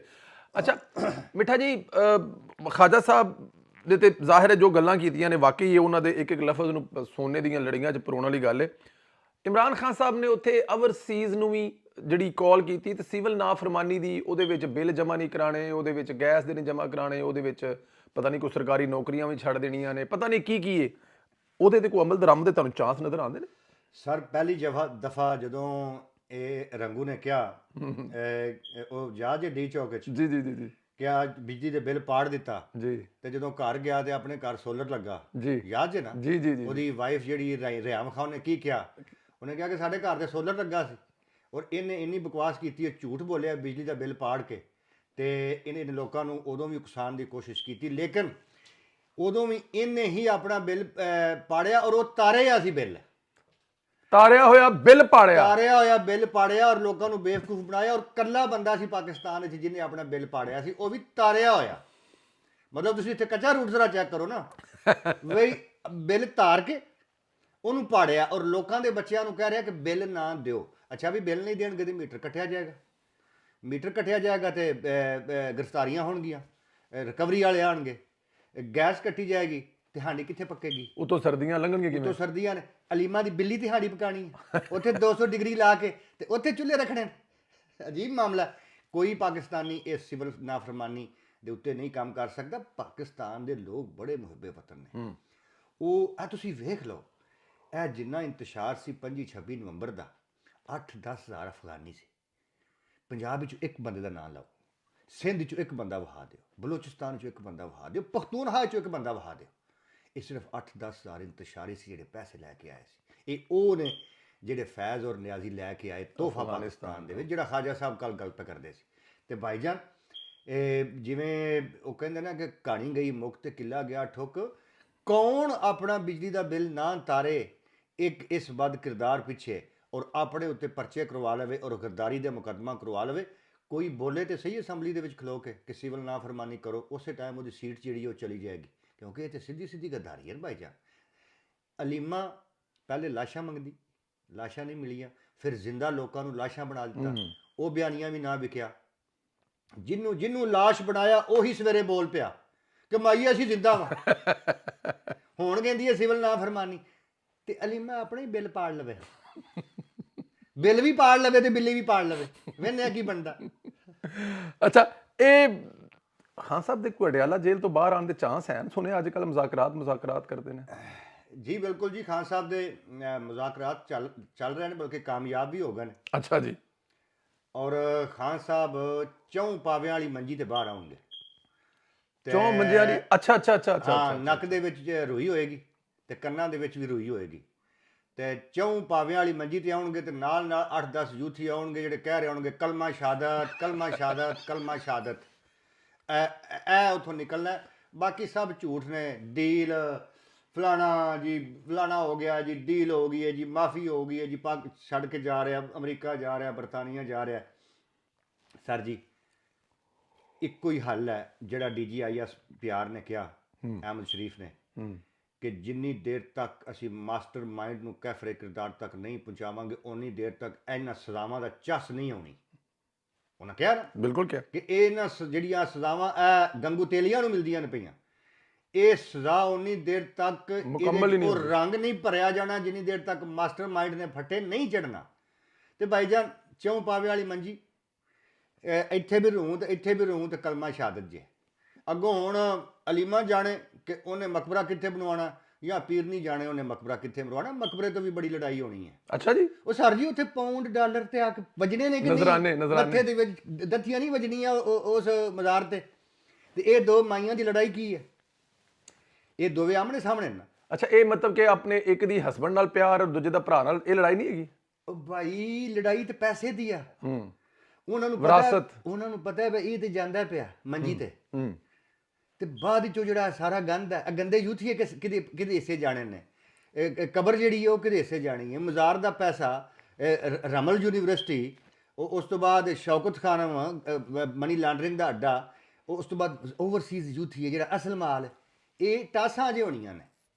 ਅੱਛਾ ਮਿੱਠਾ ਜੀ, ਖਾਜਾ ਸਾਹਿਬ ਦੇ ਤੇ ਜ਼ਾਹਿਰ ਹੈ ਜੋ ਗੱਲਾਂ ਕੀਤੀਆਂ ਨੇ ਵਾਕਈ ਉਹਨਾਂ ਦੇ ਇੱਕ ਇੱਕ ਲਫ਼ਜ਼ ਨੂੰ ਸੋਨੇ ਦੀਆਂ ਲੜੀਆਂ 'ਚ ਪਰੋਣ ਵਾਲੀ ਗੱਲ ਹੈ। ਇਮਰਾਨ ਖਾਨ ਸਾਹਿਬ ਨੇ ਉੱਥੇ ਓਵਰਸੀਜ਼ ਨੂੰ ਵੀ ਜਿਹੜੀ ਕਾਲ ਕੀਤੀ ਤੇ ਸਿਵਲ ਨਾਫਰਮਾਨੀ ਦੀ, ਉਹਦੇ ਵਿੱਚ ਬਿੱਲ ਜਮ੍ਹਾਂ ਨਹੀਂ ਕਰਾਣੇ, ਉਹਦੇ ਵਿੱਚ ਗੈਸ ਦੇ ਨਹੀਂ ਜਮ੍ਹਾਂ ਕਰਾਣੇ, ਉਹਦੇ ਵਿੱਚ ਪਤਾ ਨਹੀਂ ਕੋਈ ਸਰਕਾਰੀ ਨੌਕਰੀਆਂ ਵੀ ਛੱਡ ਦੇਣੀਆਂ ਨੇ, ਪਤਾ ਨਹੀਂ ਕੀ ਹੈ, ਉਹਦੇ ਤੇ ਕੋਈ ਅਮਲ ਦਰਾਮਦ ਦੇ ਤੁਹਾਨੂੰ ਚਾਂਸ ਨਜ਼ਰ ਆਉਂਦੇ ਨੇ? ਸਰ ਪਹਿਲੀ ਦਫਾ ਜਦੋਂ ਇਹ ਰੰਗੂ ਨੇ ਕਿਹਾ, ਉਹ ਯਾਦ ਹੈ ਡੀ ਚੌਕ 'ਚ, ਜੀ ਕਿਹਾ ਬਿਜਲੀ ਦੇ ਬਿੱਲ ਪਾੜ ਦਿੱਤਾ ਜੀ, ਤੇ ਜਦੋਂ ਘਰ ਗਿਆ ਤੇ ਆਪਣੇ ਘਰ ਸੋਲਰ ਲੱਗਾ, ਜੀ ਯਾਦ ਹੈ ਨਾ? ਜੀ ਉਹਦੀ ਵਾਈਫ ਜਿਹੜੀ ਰਿਆਮ ਖਾਨ ਨੇ ਕੀ ਕਿਹਾ, ਉਹਨੇ ਕਿਹਾ ਕਿ ਸਾਡੇ ਘਰ ਦੇ ਸੋਲਰ ਲੱਗਾ ਸੀ, ਔਰ ਇਹਨੇ ਇੰਨੀ ਬਕਵਾਸ ਕੀਤੀ ਹੈ, ਝੂਠ ਬੋਲਿਆ ਬਿਜਲੀ ਦਾ ਬਿੱਲ ਪਾੜ ਕੇ, ਤੇ ਇਹਨੇ ਲੋਕਾਂ ਨੂੰ ਉਦੋਂ ਵੀ ਉਕਸਾਉਣ ਦੀ ਕੋਸ਼ਿਸ਼ ਕੀਤੀ, ਲੇਕਿਨ ਉਦੋਂ ਵੀ ਇਹਨੇ ਹੀ ਆਪਣਾ ਬਿੱਲ ਪਾੜਿਆ ਔਰ ਉਹ ਤਾਰਿਆ ਸੀ ਬਿੱਲ, ਤਾਰਿਆ ਹੋਇਆ ਬਿੱਲ ਪਾੜਿਆ, ਤਾਰਿਆ ਹੋਇਆ ਬਿੱਲ ਪਾੜਿਆ ਔਰ ਲੋਕਾਂ ਨੂੰ ਬੇਵਕੂਫ ਬਣਾਇਆ। ਔਰ ਕੱਲਾ ਬੰਦਾ ਸੀ ਪਾਕਿਸਤਾਨ ਵਿੱਚ ਜਿਹਨੇ ਆਪਣਾ ਬਿੱਲ ਪਾੜਿਆ ਸੀ, ਉਹ ਵੀ ਤਾਰਿਆ ਹੋਇਆ। ਮਤਲਬ ਤੁਸੀਂ ਇੱਥੇ ਕੱਚਾ ਰੂਟ ਜ਼ਰਾ ਚੈੱਕ ਕਰੋ ਨਾ, ਬਈ ਬਿੱਲ ਤਾਰ ਕੇ ਉਹਨੂੰ ਪਾੜਿਆ ਔਰ ਲੋਕਾਂ ਦੇ ਬੱਚਿਆਂ ਨੂੰ ਕਹਿ ਰਿਹਾ ਕਿ ਬਿੱਲ ਨਾ ਦਿਓ। ਅੱਛਾ ਵੀ ਬਿੱਲ ਨਹੀਂ ਦੇਣਗੇ ਤੇ ਮੀਟਰ ਕੱਟਿਆ ਜਾਏਗਾ, ਮੀਟਰ ਕੱਟਿਆ ਜਾਏਗਾ ਤੇ ਗ੍ਰਿਫਤਾਰੀਆਂ ਹੋਣਗੀਆਂ, ਰਿਕਵਰੀ ਵਾਲੇ ਆਣਗੇ, ਗੈਸ ਕੱਟੀ ਜਾਏਗੀ, ਦਿਹਾੜੀ ਕਿੱਥੇ ਪੱਕੇਗੀ? ਉਤੋਂ ਸਰਦੀਆਂ ਲੰਘਣਗੇ ਕਿਵੇਂ? ਉਤੋਂ ਸਰਦੀਆਂ ਨੇ, ਅਲੀਮਾ ਦੀ ਬਿੱਲੀ ਦਿਹਾੜੀ ਪਕਾਣੀ ਹੈ ਉੱਥੇ 200 ਡਿਗਰੀ ਲਾ ਕੇ, ਤੇ ਉੱਥੇ ਚੁੱਲ੍ਹੇ ਰੱਖਣੇ ਨੇ। ਅਜੀਬ ਮਾਮਲਾ। ਕੋਈ ਪਾਕਿਸਤਾਨੀ ਇਸ ਸਿਵਲ ਨਾਫਰਮਾਨੀ ਦੇ ਉੱਤੇ ਨਹੀਂ ਕੰਮ ਕਰ ਸਕਦਾ। ਪਾਕਿਸਤਾਨ ਦੇ ਲੋਕ ਬੜੇ ਮੁਹੱਬੇ ਵਤਨ ਨੇ। ਉਹ ਆ ਤੁਸੀਂ ਵੇਖ ਲਓ, ਇਹ ਜਿੰਨਾ ਇੰਤਸ਼ਾਰ ਸੀ 25-26 ਨਵੰਬਰ ਦਾ, 8-10 ਹਜ਼ਾਰ ਅਫਗਾਨੀ ਸੀ। ਪੰਜਾਬ ਵਿੱਚੋਂ ਇੱਕ ਬੰਦੇ ਦਾ ਨਾਂ ਲਓ, ਸਿੰਧ 'ਚੋਂ ਇੱਕ ਬੰਦਾ ਵਹਾ ਦਿਓ, ਬਲੋਚਿਸਤਾਨ 'ਚੋਂ ਇੱਕ ਬੰਦਾ ਵਹਾ ਦਿਓ, ਪਖਤੂਨਖਵਾ 'ਚੋਂ ਇੱਕ ਬੰਦਾ ਵਹਾ ਦਿਓ। ਇਹ ਸਿਰਫ 8-10 ਹਜ਼ਾਰ ਇੰਤਸ਼ਾਰੀ ਸੀ ਜਿਹੜੇ ਪੈਸੇ ਲੈ ਕੇ ਆਏ ਸੀ। ਇਹ ਉਹ ਨੇ ਜਿਹੜੇ ਫੈਜ਼ ਔਰ ਨਿਆਜ਼ੀ ਲੈ ਕੇ ਆਏ ਤੋਹਫਾ ਪਾਕਿਸਤਾਨ ਦੇ ਵਿੱਚ, ਜਿਹੜਾ ਖਾਜਾ ਸਾਹਿਬ ਕੱਲ ਗਲਤ ਕਰਦੇ ਸੀ। ਤੇ ਭਾਈਜਾਨ, ਜਿਵੇਂ ਉਹ ਕਹਿੰਦੇ ਨਾ ਕਿ ਕਹਾਣੀ ਗਈ ਮੁੱਕ ਤੇ ਕਿੱਲਾ ਗਿਆ ਠੁੱਕ, ਕੌਣ ਆਪਣਾ ਬਿਜਲੀ ਦਾ ਬਿੱਲ ਨਾ ਤਾਰੇ ਇੱਕ ਇਸ ਬਦ ਕਿਰਦਾਰ ਪਿੱਛੇ ਔਰ ਆਪਣੇ ਉੱਤੇ ਪਰਚੇ ਕਰਵਾ ਲਵੇ ਔਰ ਗਰਦਾਰੀ ਦੇ ਮੁਕੱਦਮਾ ਕਰਵਾ ਲਵੇ। ਕੋਈ ਬੋਲੇ ਤੇ ਸਹੀ ਅਸੈਂਬਲੀ ਦੇ ਵਿੱਚ ਖਲੋ ਕੇ ਕਿ ਸਿਵਲ ਨਾਫਰਮਾਨੀ ਕਰੋ, ਉਸੇ ਟਾਈਮ ਉਹਦੀ ਸੀਟ ਜਿਹੜੀ ਉਹ ਚਲੀ ਜਾਏਗੀ, ਕਿਉਂਕਿ ਇਹ ਤੇ ਸਿੱਧੀ ਸਿੱਧੀ ਗੱਦਾਰੀ ਹੈ ਭਾਈਜਾਨ। ਅਲੀਮਾ ਪਹਿਲੇ ਲਾਸ਼ਾਂ ਮੰਗਦੀ, ਲਾਸ਼ਾਂ ਨਹੀਂ ਮਿਲੀਆਂ, ਫਿਰ ਜ਼ਿੰਦਾ ਲੋਕਾਂ ਨੂੰ ਲਾਸ਼ਾਂ ਬਣਾ ਦਿੱਤਾ, ਉਹ ਬਿਆਨੀਆਂ ਵੀ ਨਾ ਵਿਕਿਆ। ਜਿਹਨੂੰ ਲਾਸ਼ ਬਣਾਇਆ ਉਹੀ ਸਵੇਰੇ ਬੋਲ ਪਿਆ ਕਿ ਮਾਈ ਅਸੀਂ ਜ਼ਿੰਦਾ ਵਾਂ। ਹੁਣ ਕਹਿੰਦੀ ਹੈ ਸਿਵਲ ਨਾਫਰਮਾਨੀ, ਤੇ ਅਲੀਮਾ ਆਪਣੇ ਹੀ ਬਿੱਲ ਪਾੜ ਲਵੇ, ਬਿੱਲ ਵੀ ਪਾੜ ਲਵੇ ਤੇ ਬਿੱਲੀ ਵੀ ਪਾੜ ਲਵੇ, ਵੇਖਿਆ ਕੀ ਬਣਦਾ। ਅੱਛਾ, ਇਹ ਖਾਨ ਸਾਹਿਬ ਦੇ ਘੜਿਆਲਾ ਜੇਲ੍ਹ ਤੋਂ ਬਾਹਰ ਆਉਣ ਦੇ ਚਾਂਸ ਹੈ? ਸੁਣਿਆ ਅੱਜ ਕੱਲ੍ਹ ਮੁਜ਼ਾਕਰਾਤ ਕਰਦੇ ਨੇ। ਜੀ ਬਿਲਕੁਲ ਜੀ, ਖਾਨ ਸਾਹਿਬ ਦੇ ਮੁਜ਼ਾਕਰਾਤ ਚੱਲ ਰਹੇ ਨੇ, ਬਲਕਿ ਕਾਮਯਾਬ ਵੀ ਹੋ ਗਏ ਨੇ। ਅੱਛਾ ਜੀ। ਔਰ ਖਾਨ ਸਾਹਿਬ 4 ਪਾਵਿਆਂ ਵਾਲੀ ਮੰਜੀ ਤੇ ਬਾਹਰ ਆਉਣਗੇ। 4 ਮੰਜਿਆਂ ਦੀ? ਅੱਛਾ। ਹਾਂ, ਨੱਕ ਦੇ ਵਿੱਚ ਰੂਈ ਹੋਏਗੀ ਤੇ ਕੰਨਾਂ ਦੇ ਵਿੱਚ ਵੀ ਰੂਈ ਹੋਏਗੀ, ਤੇ 4 ਪਾਵਿਆਂ ਵਾਲੀ ਮੰਜੀ ਤੇ ਆਉਣਗੇ, ਤੇ ਨਾਲ 8-10 ਯੂਥੀ ਆਉਣਗੇ ਜਿਹੜੇ ਕਹਿ ਰਹੇ ਹੋਣਗੇ ਕਲਮਾ ਸ਼ਹਾਦਤ, ਕਲਮਾ ਸ਼ਹਾਦਤ, ਕਲਮਾ ਸ਼ਹਾਦਤ। ਇਹ ਉੱਥੋਂ ਨਿਕਲਣਾ। ਬਾਕੀ ਸਭ ਝੂਠ ਨੇ। ਡੀਲ ਫਲਾਣਾ ਜੀ, ਫਲਾਣਾ ਹੋ ਗਿਆ ਜੀ, ਡੀਲ ਹੋ ਗਈ ਹੈ ਜੀ, ਮਾਫੀ ਹੋ ਗਈ ਹੈ ਜੀ, ਪਾਕ ਛੱਡ ਕੇ ਜਾ ਰਿਹਾ, ਅਮਰੀਕਾ ਜਾ ਰਿਹਾ, ਬਰਤਾਨੀਆ ਜਾ ਰਿਹਾ। ਸਰ ਜੀ, ਇੱਕੋ ਹੀ ਹੱਲ ਹੈ ਜਿਹੜਾ DGIS PR ਨੇ ਕਿਹਾ, ਅਹਿਮਦ ਸ਼ਰੀਫ ਨੇ, ਕਿ ਜਿੰਨੀ ਦੇਰ ਤੱਕ ਅਸੀਂ ਮਾਸਟਰ ਮਾਈਂਡ ਨੂੰ ਕੈਫਰੇ ਕਿਰਦਾਰ ਤੱਕ ਨਹੀਂ ਪਹੁੰਚਾਵਾਂਗੇ, ਉਨੀ ਦੇਰ ਤੱਕ ਇਹਨਾਂ ਸਜ਼ਾਵਾਂ ਦਾ ਚੱਸ ਨਹੀਂ ਆਉਣੀ। ਉਹਨਾਂ ਕਿਹਾ ਨਾ, ਬਿਲਕੁਲ ਕਿਹਾ ਕਿ ਇਹਨਾਂ ਜਿਹੜੀਆਂ ਸਜ਼ਾਵਾਂ ਇਹ ਗੰਗੂ ਤੇਲੀਆਂ ਨੂੰ ਮਿਲਦੀਆਂ ਨੇ ਪਈਆਂ, ਇਹ ਸਜ਼ਾ ਉਨੀ ਦੇਰ ਤੱਕ ਉਹ ਰੰਗ ਨਹੀਂ ਭਰਿਆ ਜਾਣਾ ਜਿੰਨੀ ਦੇਰ ਤੱਕ ਮਾਸਟਰ ਮਾਈਂਡ ਨੇ ਫੱਟੇ ਨਹੀਂ ਚੜਨਾ। ਤੇ ਭਾਈਜਾਨ, 4 ਪਾਵੇ ਵਾਲੀ ਮੰਜੀ, ਇੱਥੇ ਵੀ ਰੂੰ ਤੇ ਇੱਥੇ ਵੀ ਰੂੰ, ਤੇ ਕਲਮਾ ਸ਼ਹਾਦਤ ਜੇ। ਅੱਗੋਂ ਹੁਣ ਅਲੀਮਾ ਜਾਣੇ ਕਿ ਉਹਨੇ ਮਕਬਰਾ ਕਿੱਥੇ ਬਣਵਾਉਣਾ, ਜਾਂ ਪੀਰ ਨਹੀਂ ਜਾਣੇ ਉਹਨੇ ਮਕਬਰਾ ਕਿੱਥੇ ਬਣਵਾਉਣਾ। ਮਕਬਰੇ ਤੋਂ ਵੀ ਬੜੀ ਲੜਾਈ ਹੋਣੀ ਹੈ। ਅੱਛਾ ਜੀ। ਉਹ ਸਰ ਜੀ, ਉੱਥੇ ਪਾਉਂਡ ਡਾਲਰ ਤੇ ਆ ਕੇ ਵੱਜਣੇ ਨੇ ਕਿ ਨਜ਼ਰਾਨੇ ਮੱਥੇ ਦੇ ਵਿੱਚ ਦੱਥੀਆਂ ਨਹੀਂ ਵੱਜਣੀਆਂ ਉਸ ਮਜ਼ਾਰ ਤੇ। ਤੇ ਇਹ ਦੋ ਮਾਈਆਂ ਦੀ ਲੜਾਈ ਕੀ ਹੈ? ਇਹ ਦੋਵੇਂ ਆਮਣੇ ਸਾਹਮਣੇ ਨਾ। ਅੱਛਾ, ਇਹ ਮਤਲਬ ਕਿ ਆਪਣੇ ਇੱਕ ਦੀ ਹਸਬੰਡ ਨਾਲ ਪਿਆਰ, ਦੂਜੇ ਦਾ ਭਰਾ ਨਾਲ, ਇਹ ਲੜਾਈ ਨਹੀਂ ਹੈਗੀ? ਉਹ ਭਾਈ, ਲੜਾਈ ਤੇ ਪੈਸੇ ਦੀ ਆ। ਉਹਨਾਂ ਨੂੰ ਪਤਾ ਹੈ ਇਹ ਤੇ ਜਾਂਦਾ ਪਿਆ ਮੰਜੀ ਤੇ ਬਾਅਦ ਵਿੱਚੋਂ ਜਿਹੜਾ ਸਾਰਾ ਗੰਦ ਹੈ, ਗੰਦੇ ਯੂਥੀਏ ਕਿਹਦੇ ਹਿੱਸੇ ਜਾਣੇ ਨੇ। ਕਬਰ ਜਿਹੜੀ ਹੈ ਉਹ ਕਿਹਦੇ ਹਿੱਸੇ ਜਾਣੀ ਹੈ। ਮਜ਼ਾਰ ਦਾ ਪੈਸਾ, ਰਮਲ ਯੂਨੀਵਰਸਿਟੀ, ਉਸ ਤੋਂ ਬਾਅਦ ਸ਼ੌਕਤ ਖਾਨਮ ਮਨੀ ਲਾਂਡਰਿੰਗ ਦਾ ਅੱਡਾ, ਉਸ ਤੋਂ ਬਾਅਦ ਓਵਰਸੀਜ਼ ਯੂਥੀਏ ਜਿਹੜਾ ਅਸਲ ਮਾਲ। ਇਹ ਟਾਸਾਂ ਜੇ ਹੋਣੀਆਂ ਨੇ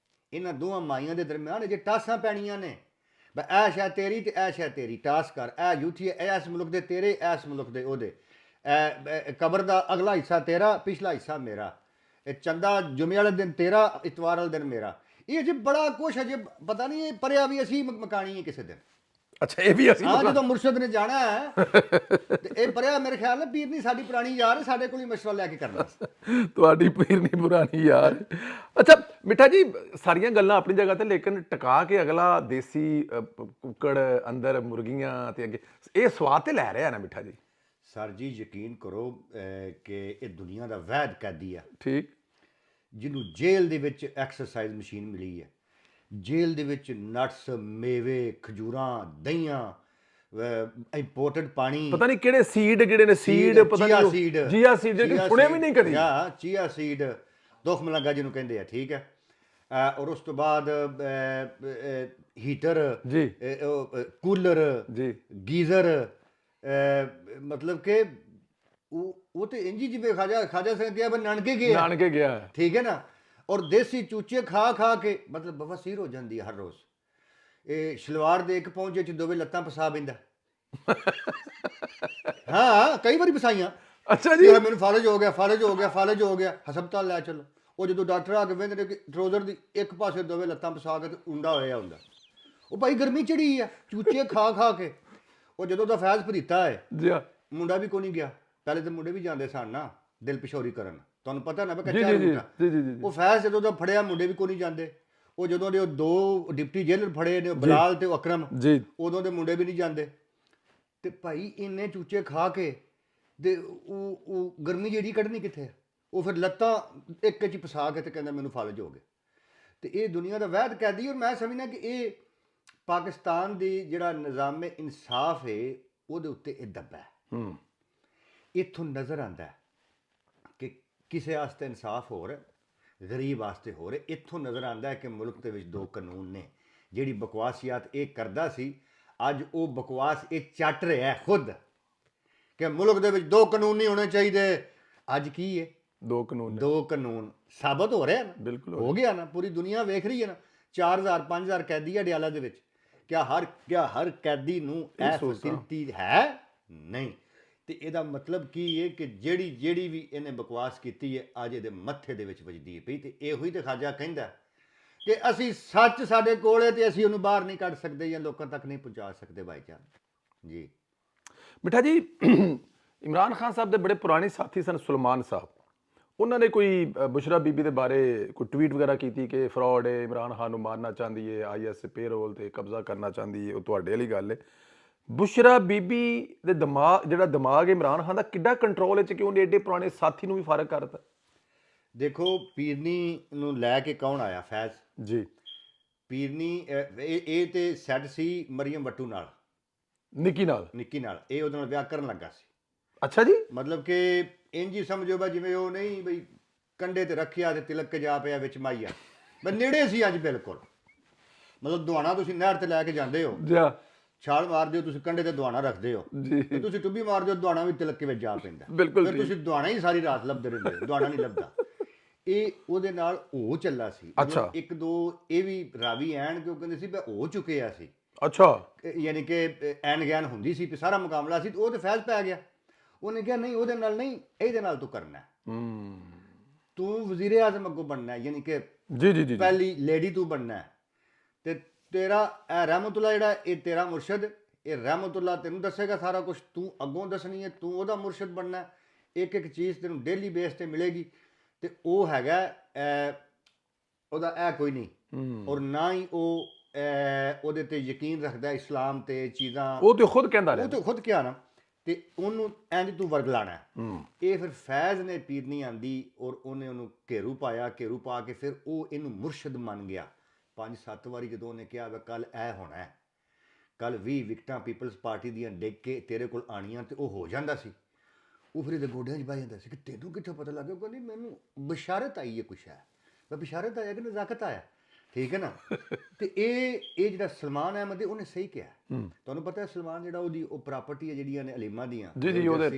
ਇਹਨਾਂ ਦੋਵਾਂ ਮਾਈਆਂ ਦੇ ਦਰਮਿਆਨ, ਜੇ ਟਾਸਾਂ ਪੈਣੀਆਂ ਨੇ, ਇਹ ਸ਼ਾਇ ਤੇਰੀ ਤੇ ਇਹ ਸ਼ਾਇ ਤੇਰੀ, ਟਾਸ ਕਰ, ਇਹ ਯੂਥੀਏ ਇਸ ਮੁਲਕ ਦੇ ਤੇਰੇ, ਇਸ ਮੁਲਕ ਦੇ ਉਹਦੇ, ਕਬਰ ਦਾ ਅਗਲਾ ਹਿੱਸਾ ਤੇਰਾ, ਪਿਛਲਾ ਹਿੱਸਾ ਮੇਰਾ, ਇਹ ਚੰਦਾ ਜੁਮੇ ਵਾਲੇ ਦਿਨ ਤੇਰਾ, ਇਤਵਾਰ ਵਾਲੇ ਦਿਨ ਮੇਰਾ। ਇਹ ਅਜੇ ਬੜਾ ਕੁਛ ਅਜੇ ਪਤਾ ਨਹੀਂ, ਇਹ ਪਰਿਆ ਵੀ ਅਸੀਂ ਮਕਾਣੀ ਹੈ ਕਿਸੇ ਦਿਨ। ਅੱਛਾ, ਇਹ ਵੀ ਅਸੀਂ ਜਦੋਂ ਮੁਰਸ਼ਦ ਨੇ ਜਾਣਾ ਹੈ ਤੇ ਇਹ ਪਰਿਆ ਮੇਰੇ ਖਿਆਲ ਨਾਲ ਪੀਰ ਨਹੀਂ ਸਾਡੀ ਪੁਰਾਣੀ ਯਾਰ, ਸਾਡੇ ਕੋਲ ਹੀ ਮਸ਼ਵਰਾ ਲੈ ਕੇ ਕਰਨਾ। ਤੁਹਾਡੀ ਪੀਰ ਨਹੀਂ ਪੁਰਾਣੀ ਯਾਰ। ਅੱਛਾ ਮਿੱਠਾ ਜੀ, ਸਾਰੀਆਂ ਗੱਲਾਂ ਆਪਣੀ ਜਗ੍ਹਾ ਤੇ, ਲੇਕਿਨ ਟਿਕਾ ਕੇ ਅਗਲਾ ਦੇਸੀ ਕੁੱਕੜ ਅੰਦਰ ਮੁਰਗੀਆਂ ਤੇ ਅੱਗੇ, ਇਹ ਸਵਾਦ ਤੇ ਲੈ ਰਿਹਾ ਨਾ ਮਿੱਠਾ ਜੀ। ਸਰ ਜੀ, ਯਕੀਨ ਕਰੋ ਕਿ ਇਹ ਦੁਨੀਆ ਦਾ ਵੈਦ ਕੈਦੀ ਆ। ਠੀਕ। ਜਿਹਨੂੰ ਜੇਲ੍ਹ ਦੇ ਵਿੱਚ ਐਕਸਰਸਾਈਜ਼ ਮਸ਼ੀਨ ਮਿਲੀ ਹੈ, ਜੇਲ੍ਹ ਦੇ ਵਿੱਚ ਨਟਸ, ਮੇਵੇ, ਖਜੂਰਾਂ, ਦਹੀਆਂ, ਇੰਪੋਰਟਡ ਪਾਣੀ, ਪਤਾ ਨਹੀਂ ਕਿਹੜੇ ਸੀਡ ਜਿਹੜੇ ਨੇ ਸੀਡ ਪਤਾ ਚੀਆ ਨਹੀਂ ਸੀਡ, ਜੀਆ ਸੀਡ ਜਿਹੜੇ ਸੁਣਿਆ ਵੀ ਨਹੀਂ ਕਦੀ। ਹਾਂ ਚੀਆ ਸੀਡ, ਦੁੱਖ ਮਲੰਗਾ ਜਿਹਨੂੰ ਕਹਿੰਦੇ ਆ, ਠੀਕ ਹੈ। ਔਰ ਉਸ ਤੋਂ ਬਾਅਦ ਹੀਟਰ ਜੀ ਕੂਲਰ ਜੀ ਗੀਜ਼ਰ, ਮਤਲਬ ਕਿ ਉਹ ਤੇ ਇੰਜੀ ਜਿਵੇਂ ਖਾਜਾ ਸਿੰਘ ਕਿਹਾ ਨਾਨਕੇ ਗਿਆ, ਨਾਨਕੇ ਗਿਆ, ਠੀਕ ਹੈ ਨਾ। ਔਰ ਦੇਸੀ ਚੂਚੇ ਖਾ ਕੇ ਮਤਲਬ ਬਵਾਸੀਰ ਹੋ ਜਾਂਦੀ ਹੈ ਹਰ ਰੋਜ਼। ਇਹ ਸ਼ਲਵਾਰ ਦੇ ਇੱਕ ਪਹੁੰਚੇ ਚ ਦੋਵੇਂ ਲੱਤਾਂ ਫਸਾ ਬਿੰਦਾ। ਹਾਂ ਕਈ ਵਾਰੀ ਫਸਾਈਆਂ। ਅੱਛਾ ਜੀ, ਮੈਨੂੰ ਫਾਲਜ ਹੋ ਗਿਆ, ਫਾਲਜ ਹੋ ਗਿਆ, ਫਾਲਜ ਹੋ ਗਿਆ, ਹਸਪਤਾਲ ਲੈ ਚਲੋ। ਉਹ ਜਦੋਂ ਡਾਕਟਰ ਆ ਕੇ ਵੇਖਦੇ ਨੇ ਕਿ ਟਰੋਜ਼ਰ ਦੀ ਇੱਕ ਪਾਸੇ ਦੋਵੇਂ ਲੱਤਾਂ ਫਸਾ ਕੇ ਤੇ ਉੰਡਾ ਹੋਇਆ ਹੁੰਦਾ। ਉਹ ਭਾਈ ਗਰਮੀ ਚੜੀ ਆ ਚੂਚੇ ਖਾ ਕੇ। ਉਹ ਜਦੋਂ ਦਾ ਫੈਜ਼ ਭਰੀਤਾ ਹੈ ਜੀ ਮੁੰਡਾ ਵੀ ਕੋਈ ਨਹੀਂ ਗਿਆ। ਪਹਿਲੇ ਤਾਂ ਮੁੰਡੇ ਵੀ ਜਾਂਦੇ ਸਨ ਨਾ ਦਿਲ ਪਿਸ਼ੋਰੀ ਕਰਨ, ਤੁਹਾਨੂੰ ਪਤਾ ਨਾ, ਜੀ ਜੀ ਜੀ ਜੀ। ਉਹ ਫੈਜ਼ ਜਦੋਂ ਦਾ ਫੜਿਆ ਮੁੰਡੇ ਵੀ ਕੋਈ ਨਹੀਂ ਜਾਂਦੇ। ਉਹ ਜਦੋਂ ਦੇ ਉਹ ਦੋ ਡਿਪਟੀ ਜੇਲਰ ਫੜੇ ਨੇ, ਬਲਾਲ ਤੇ ਅਕਰਮ, ਉਦੋਂ ਦੇ ਮੁੰਡੇ ਵੀ ਨਹੀਂ ਜਾਂਦੇ। ਤੇ ਭਾਈ ਇੰਨੇ ਚੂਚੇ ਖਾ ਕੇ ਤੇ ਉਹ ਗਰਮੀ ਜਿਹੜੀ ਕੱਢਣੀ ਕਿੱਥੇ? ਉਹ ਫਿਰ ਲੱਤਾਂ ਇੱਕ ਚ ਫਸਾ ਕੇ ਤੇ ਕਹਿੰਦਾ ਮੈਨੂੰ ਫਾਲਜ ਹੋ ਗਏ। ਤੇ ਇਹ ਦੁਨੀਆ ਦਾ ਵਹਿਦ ਕੈਦੀ। ਔਰ ਮੈਂ ਸਮਝਣਾ ਕਿ ਇਹ ਪਾਕਿਸਤਾਨ ਦੀ ਜਿਹੜਾ ਨਿਜ਼ਾਮ ਇਨਸਾਫ ਹੈ ਉਹਦੇ ਉੱਤੇ ਇਹ ਦੱਬਾ ਹੈ। ਇੱਥੋਂ ਨਜ਼ਰ ਆਉਂਦਾ ਕਿ ਕਿਸੇ ਵਾਸਤੇ ਇਨਸਾਫ ਹੋ ਰਿਹਾ, ਗਰੀਬ ਵਾਸਤੇ ਹੋ ਰਿਹਾ। ਇੱਥੋਂ ਨਜ਼ਰ ਆਉਂਦਾ ਹੈ ਕਿ ਮੁਲਕ ਦੇ ਵਿੱਚ ਦੋ ਕਾਨੂੰਨ ਨੇ। ਜਿਹੜੀ ਬਕਵਾਸੀਅਤ ਇਹ ਕਰਦਾ ਸੀ, ਅੱਜ ਉਹ ਬਕਵਾਸ ਇਹ ਚੱਟ ਰਿਹਾ ਖੁਦ ਕਿ ਮੁਲਕ ਦੇ ਵਿੱਚ ਦੋ ਕਾਨੂੰਨ ਨਹੀਂ ਹੋਣੇ ਚਾਹੀਦੇ। ਅੱਜ ਕੀ ਹੈ? ਦੋ ਕਾਨੂੰਨ ਸਾਬਤ ਹੋ ਰਿਹਾ ਨਾ, ਬਿਲਕੁਲ ਹੋ ਗਿਆ ਨਾ। ਪੂਰੀ ਦੁਨੀਆ ਵੇਖ ਰਹੀ ਹੈ ਨਾ। 4000 5000 ਕੈਦੀ ਹੈ ਡਿਆਲਾ ਦੇ ਵਿੱਚ। ਕਿਆ ਹਰ ਕੈਦੀ ਨੂੰ ਇਹ ਫੈਸਿਲਿਟੀ ਹੈ? ਨਹੀਂ। ਤੇ ਇਹਦਾ ਮਤਲਬ ਕੀ ਹੈ ਕਿ ਜਿਹੜੀ ਵੀ ਇਹਨੇ ਬਕਵਾਸ ਕੀਤੀ ਹੈ ਅੱਜ ਇਹਦੇ ਮੱਥੇ ਦੇ ਵਿੱਚ ਵੱਜਦੀ ਪਈ। ਤੇ ਇਹੋ ਹੀ ਤੇ ਖਾਜਾ ਕਹਿੰਦਾ ਕਿ ਅਸੀਂ ਸੱਚ ਸਾਡੇ ਕੋਲ ਹੈ ਤੇ ਅਸੀਂ ਉਹਨੂੰ ਬਾਹਰ ਨਹੀਂ ਕੱਢ ਸਕਦੇ ਜਾਂ ਲੋਕਾਂ ਤੱਕ ਨਹੀਂ ਪਹੁੰਚਾ ਸਕਦੇ। ਭਾਈਚਾਰ ਜੀ ਮਿੱਠਾ ਜੀ, ਇਮਰਾਨ ਖਾਨ ਸਾਹਿਬ ਦੇ ਬੜੇ ਪੁਰਾਣੇ ਸਾਥੀ ਸਨ ਸੁਲਮਾਨ ਸਾਹਿਬ। ਉਹਨਾਂ ਨੇ ਕੋਈ ਬੁਸ਼ਰਾ ਬੀਬੀ ਦੇ ਬਾਰੇ ਕੋਈ ਟਵੀਟ ਵਗੈਰਾ ਕੀਤੀ ਕਿ ਫਰਾਡ ਹੈ, ਇਮਰਾਨ ਖਾਨ ਨੂੰ ਮਾਰਨਾ ਚਾਹੁੰਦੀ ਹੈ, IS ਪੇਰੋਲ ਤੇ ਕਬਜ਼ਾ ਕਰਨਾ ਚਾਹੁੰਦੀ ਹੈ। ਉਹ ਤੁਹਾਡੇ ਵਾਲੀ ਗੱਲ ਹੈ। ਬੁਸ਼ਰਾ ਬੀਬੀ ਦੇ ਦਿਮਾਗ ਇਮਰਾਨ ਖਾਨ ਦਾ ਕਿੱਡਾ ਕੰਟਰੋਲ ਵਿੱਚ ਕਿ ਉਹਨੇ ਏਡੇ ਪੁਰਾਣੇ ਸਾਥੀ ਨੂੰ ਵੀ ਫਾਰਗ ਕਰ ਦਿੱਤਾ? ਦੇਖੋ, ਪੀਰਨੀ ਨੂੰ ਲੈ ਕੇ ਕੌਣ ਆਇਆ? ਫੈਜ਼ ਜੀ। ਪੀਰਨੀ ਇਹ ਤੇ ਸੈੱਟ ਸੀ ਮਰੀਮ ਵੱਟੂ ਨਾਲ, ਨਿੱਕੀ ਨਾਲ। ਇਹ ਉਹਦੇ ਨਾਲ ਵਿਆਹ ਕਰਨ ਲੱਗਾ ਸੀ। ਅੱਛਾ ਜੀ। ਮਤਲਬ ਕਿ ਇੰਜ ਹੀ ਸਮਝੋ ਬਈ ਜਿਵੇਂ ਉਹ ਨਹੀਂ ਬਈ ਕੰਡੇ ਤੇ ਰੱਖਿਆ ਤੇ ਤਿਲਕ ਕੇ ਜਾ ਪਿਆ ਵਿੱਚ ਮਾਈਆ। ਬਈ ਨੇੜੇ ਸੀ ਅੱਜ ਬਿਲਕੁਲ। ਮਤਲਬ ਦੁਆਣਾ ਤੁਸੀਂ ਨਹਿਰ ਤੇ ਲੈ ਕੇ ਜਾਂਦੇ ਹੋ, ਛਾਲ ਮਾਰਦੇ ਹੋ, ਤੁਸੀਂ ਕੰਡੇ ਤੇ ਦੁਆਣਾ ਰੱਖਦੇ ਹੋ, ਤੇ ਤੁਸੀਂ ਟੁੱਬੀ ਮਾਰਦੇ ਹੋ, ਦੁਆਣਾ ਵੀ ਤਿਲਕ ਕੇ ਵਿੱਚ ਜਾ ਪੈਂਦਾ। ਫਿਰ ਤੁਸੀਂ ਦੁਆਣਾ ਹੀ ਸਾਰੀ ਰਾਤ ਲੱਭਦੇ ਰਹਿੰਦੇ ਹੋ, ਦੁਆਣਾ ਨਹੀਂ ਲੱਭਦਾ। ਇਹ ਉਹਦੇ ਨਾਲ ਹੋ ਚੱਲਾ ਸੀ। ਇੱਕ ਦੋ ਇਹ ਵੀ ਰਾਵੀ ਐਨ ਕਿ ਉਹ ਕਹਿੰਦੇ ਸੀ ਹੋ ਚੁੱਕਿਆ ਸੀ। ਅੱਛਾ, ਯਾਨੀ ਕਿ ਐਨ ਗਿਆਨ ਹੁੰਦੀ ਸੀ, ਸਾਰਾ ਮੁਕਾਬਲਾ ਸੀ। ਉਹ ਤੇ ਫੈਜ਼ ਪੈ ਗਿਆ। ਉਹਨੇ ਕਿਹਾ ਨਹੀਂ, ਉਹਦੇ ਨਾਲ ਨਹੀਂ, ਇਹਦੇ ਨਾਲ ਤੂੰ ਕਰਨਾ। ਤੂੰ ਵਜ਼ੀਰ ਆਜ਼ਮ ਅੱਗੋਂ ਬਣਨਾ, ਯਾਨੀ ਕਿ ਜੀ ਪਹਿਲੀ ਲੇਡੀ ਤੂੰ ਬਣਨਾ। ਤੇ ਤੇਰਾ ਰਹਿਮਤੁल्ला ਜਿਹੜਾ ਇਹ ਤੇਰਾ ਮੁਰਸ਼ਦ, ਇਹ ਰਹਿਮਤੁल्ला ਤੈਨੂੰ ਦੱਸੇਗਾ ਸਾਰਾ ਕੁਝ, ਤੂੰ ਅੱਗੋਂ ਦੱਸਣੀ ਹੈ, ਤੂੰ ਉਹਦਾ ਮੁਰਸ਼ਦ ਬਣਨਾ। ਇੱਕ ਇੱਕ ਚੀਜ਼ ਤੈਨੂੰ ਡੇਲੀ ਬੇਸ ਤੇ ਮਿਲੇਗੀ। ਤੇ ਉਹ ਹੈਗਾ ਉਹਦਾ ਇਹ ਕੋਈ ਨਹੀਂ। ਔਰ ਨਾ ਹੀ ਉਹ ਉਹਦੇ ਤੇ ਯਕੀਨ ਰੱਖਦਾ ਇਸਲਾਮ ਤੇ ਚੀਜ਼ਾਂ। ਉਹ ਤੇ ਖੁਦ ਕਹਿੰਦਾ ਰਿਹਾ, ਉਹ ਤੇ ਖੁਦ ਕਿਹਾ ਨਾ। ਤੇ ਉਹਨੂੰ ਇੰਜ ਤੂੰ ਵਰਗਲਾਣਾ। ਇਹ ਫਿਰ ਫੈਜ਼ ਨੇ ਪੀਰਨੀ ਆਂਦੀ ਔਰ ਉਹਨੇ ਉਹਨੂੰ ਘੇਰੂ ਪਾ ਕੇ ਫਿਰ ਉਹ ਇਹਨੂੰ ਮੁਰਸ਼ਦ ਮੰਨ ਗਿਆ। 5-7 ਵਾਰੀ ਜਦੋਂ ਉਹਨੇ ਕਿਹਾ ਵੀ ਕੱਲ ਇਹ ਹੋਣਾ ਹੈ, ਕੱਲ 20 ਵਿਕਟਾਂ ਪੀਪਲਸ ਪਾਰਟੀ ਦੀਆਂ ਡਿੱਗ ਕੇ ਤੇਰੇ ਕੋਲ ਆਣੀਆਂ, ਤੇ ਉਹ ਹੋ ਜਾਂਦਾ ਸੀ। ਉਹ ਫਿਰ ਇਹਦੇ ਗੋਡਿਆਂ 'ਚ ਬਹਿ ਜਾਂਦਾ ਸੀ ਕਿ ਤੈਨੂੰ ਕਿੱਥੋਂ ਪਤਾ ਲੱਗ ਗਿਆ? ਉਹ ਕਹਿੰਦੀ ਮੈਨੂੰ ਬਸ਼ਾਰਤ ਆਈ ਹੈ ਕੁਛ ਹੈ। ਮੈਂ ਬਸ਼ਾਰਤ ਆਇਆ ਕਿ ਨਜ਼ਾਕਤ ਆਇਆ, ਠੀਕ ਹੈ ਨਾ। ਤੇ ਇਹ ਜਿਹੜਾ ਸਲਮਾਨ ਅਹਿਮਦ ਹੈ ਉਹਨੇ ਸਹੀ ਕਿਹਾ। ਤੁਹਾਨੂੰ ਪਤਾ ਹੈ ਸਲਮਾਨ ਜਿਹੜਾ ਉਹਦੀ ਉਹ ਪ੍ਰਾਪਰਟੀ ਹੈ ਜਿਹੜੀਆਂ ਨੇ ਅਲੀਮਾ ਦੀਆਂ,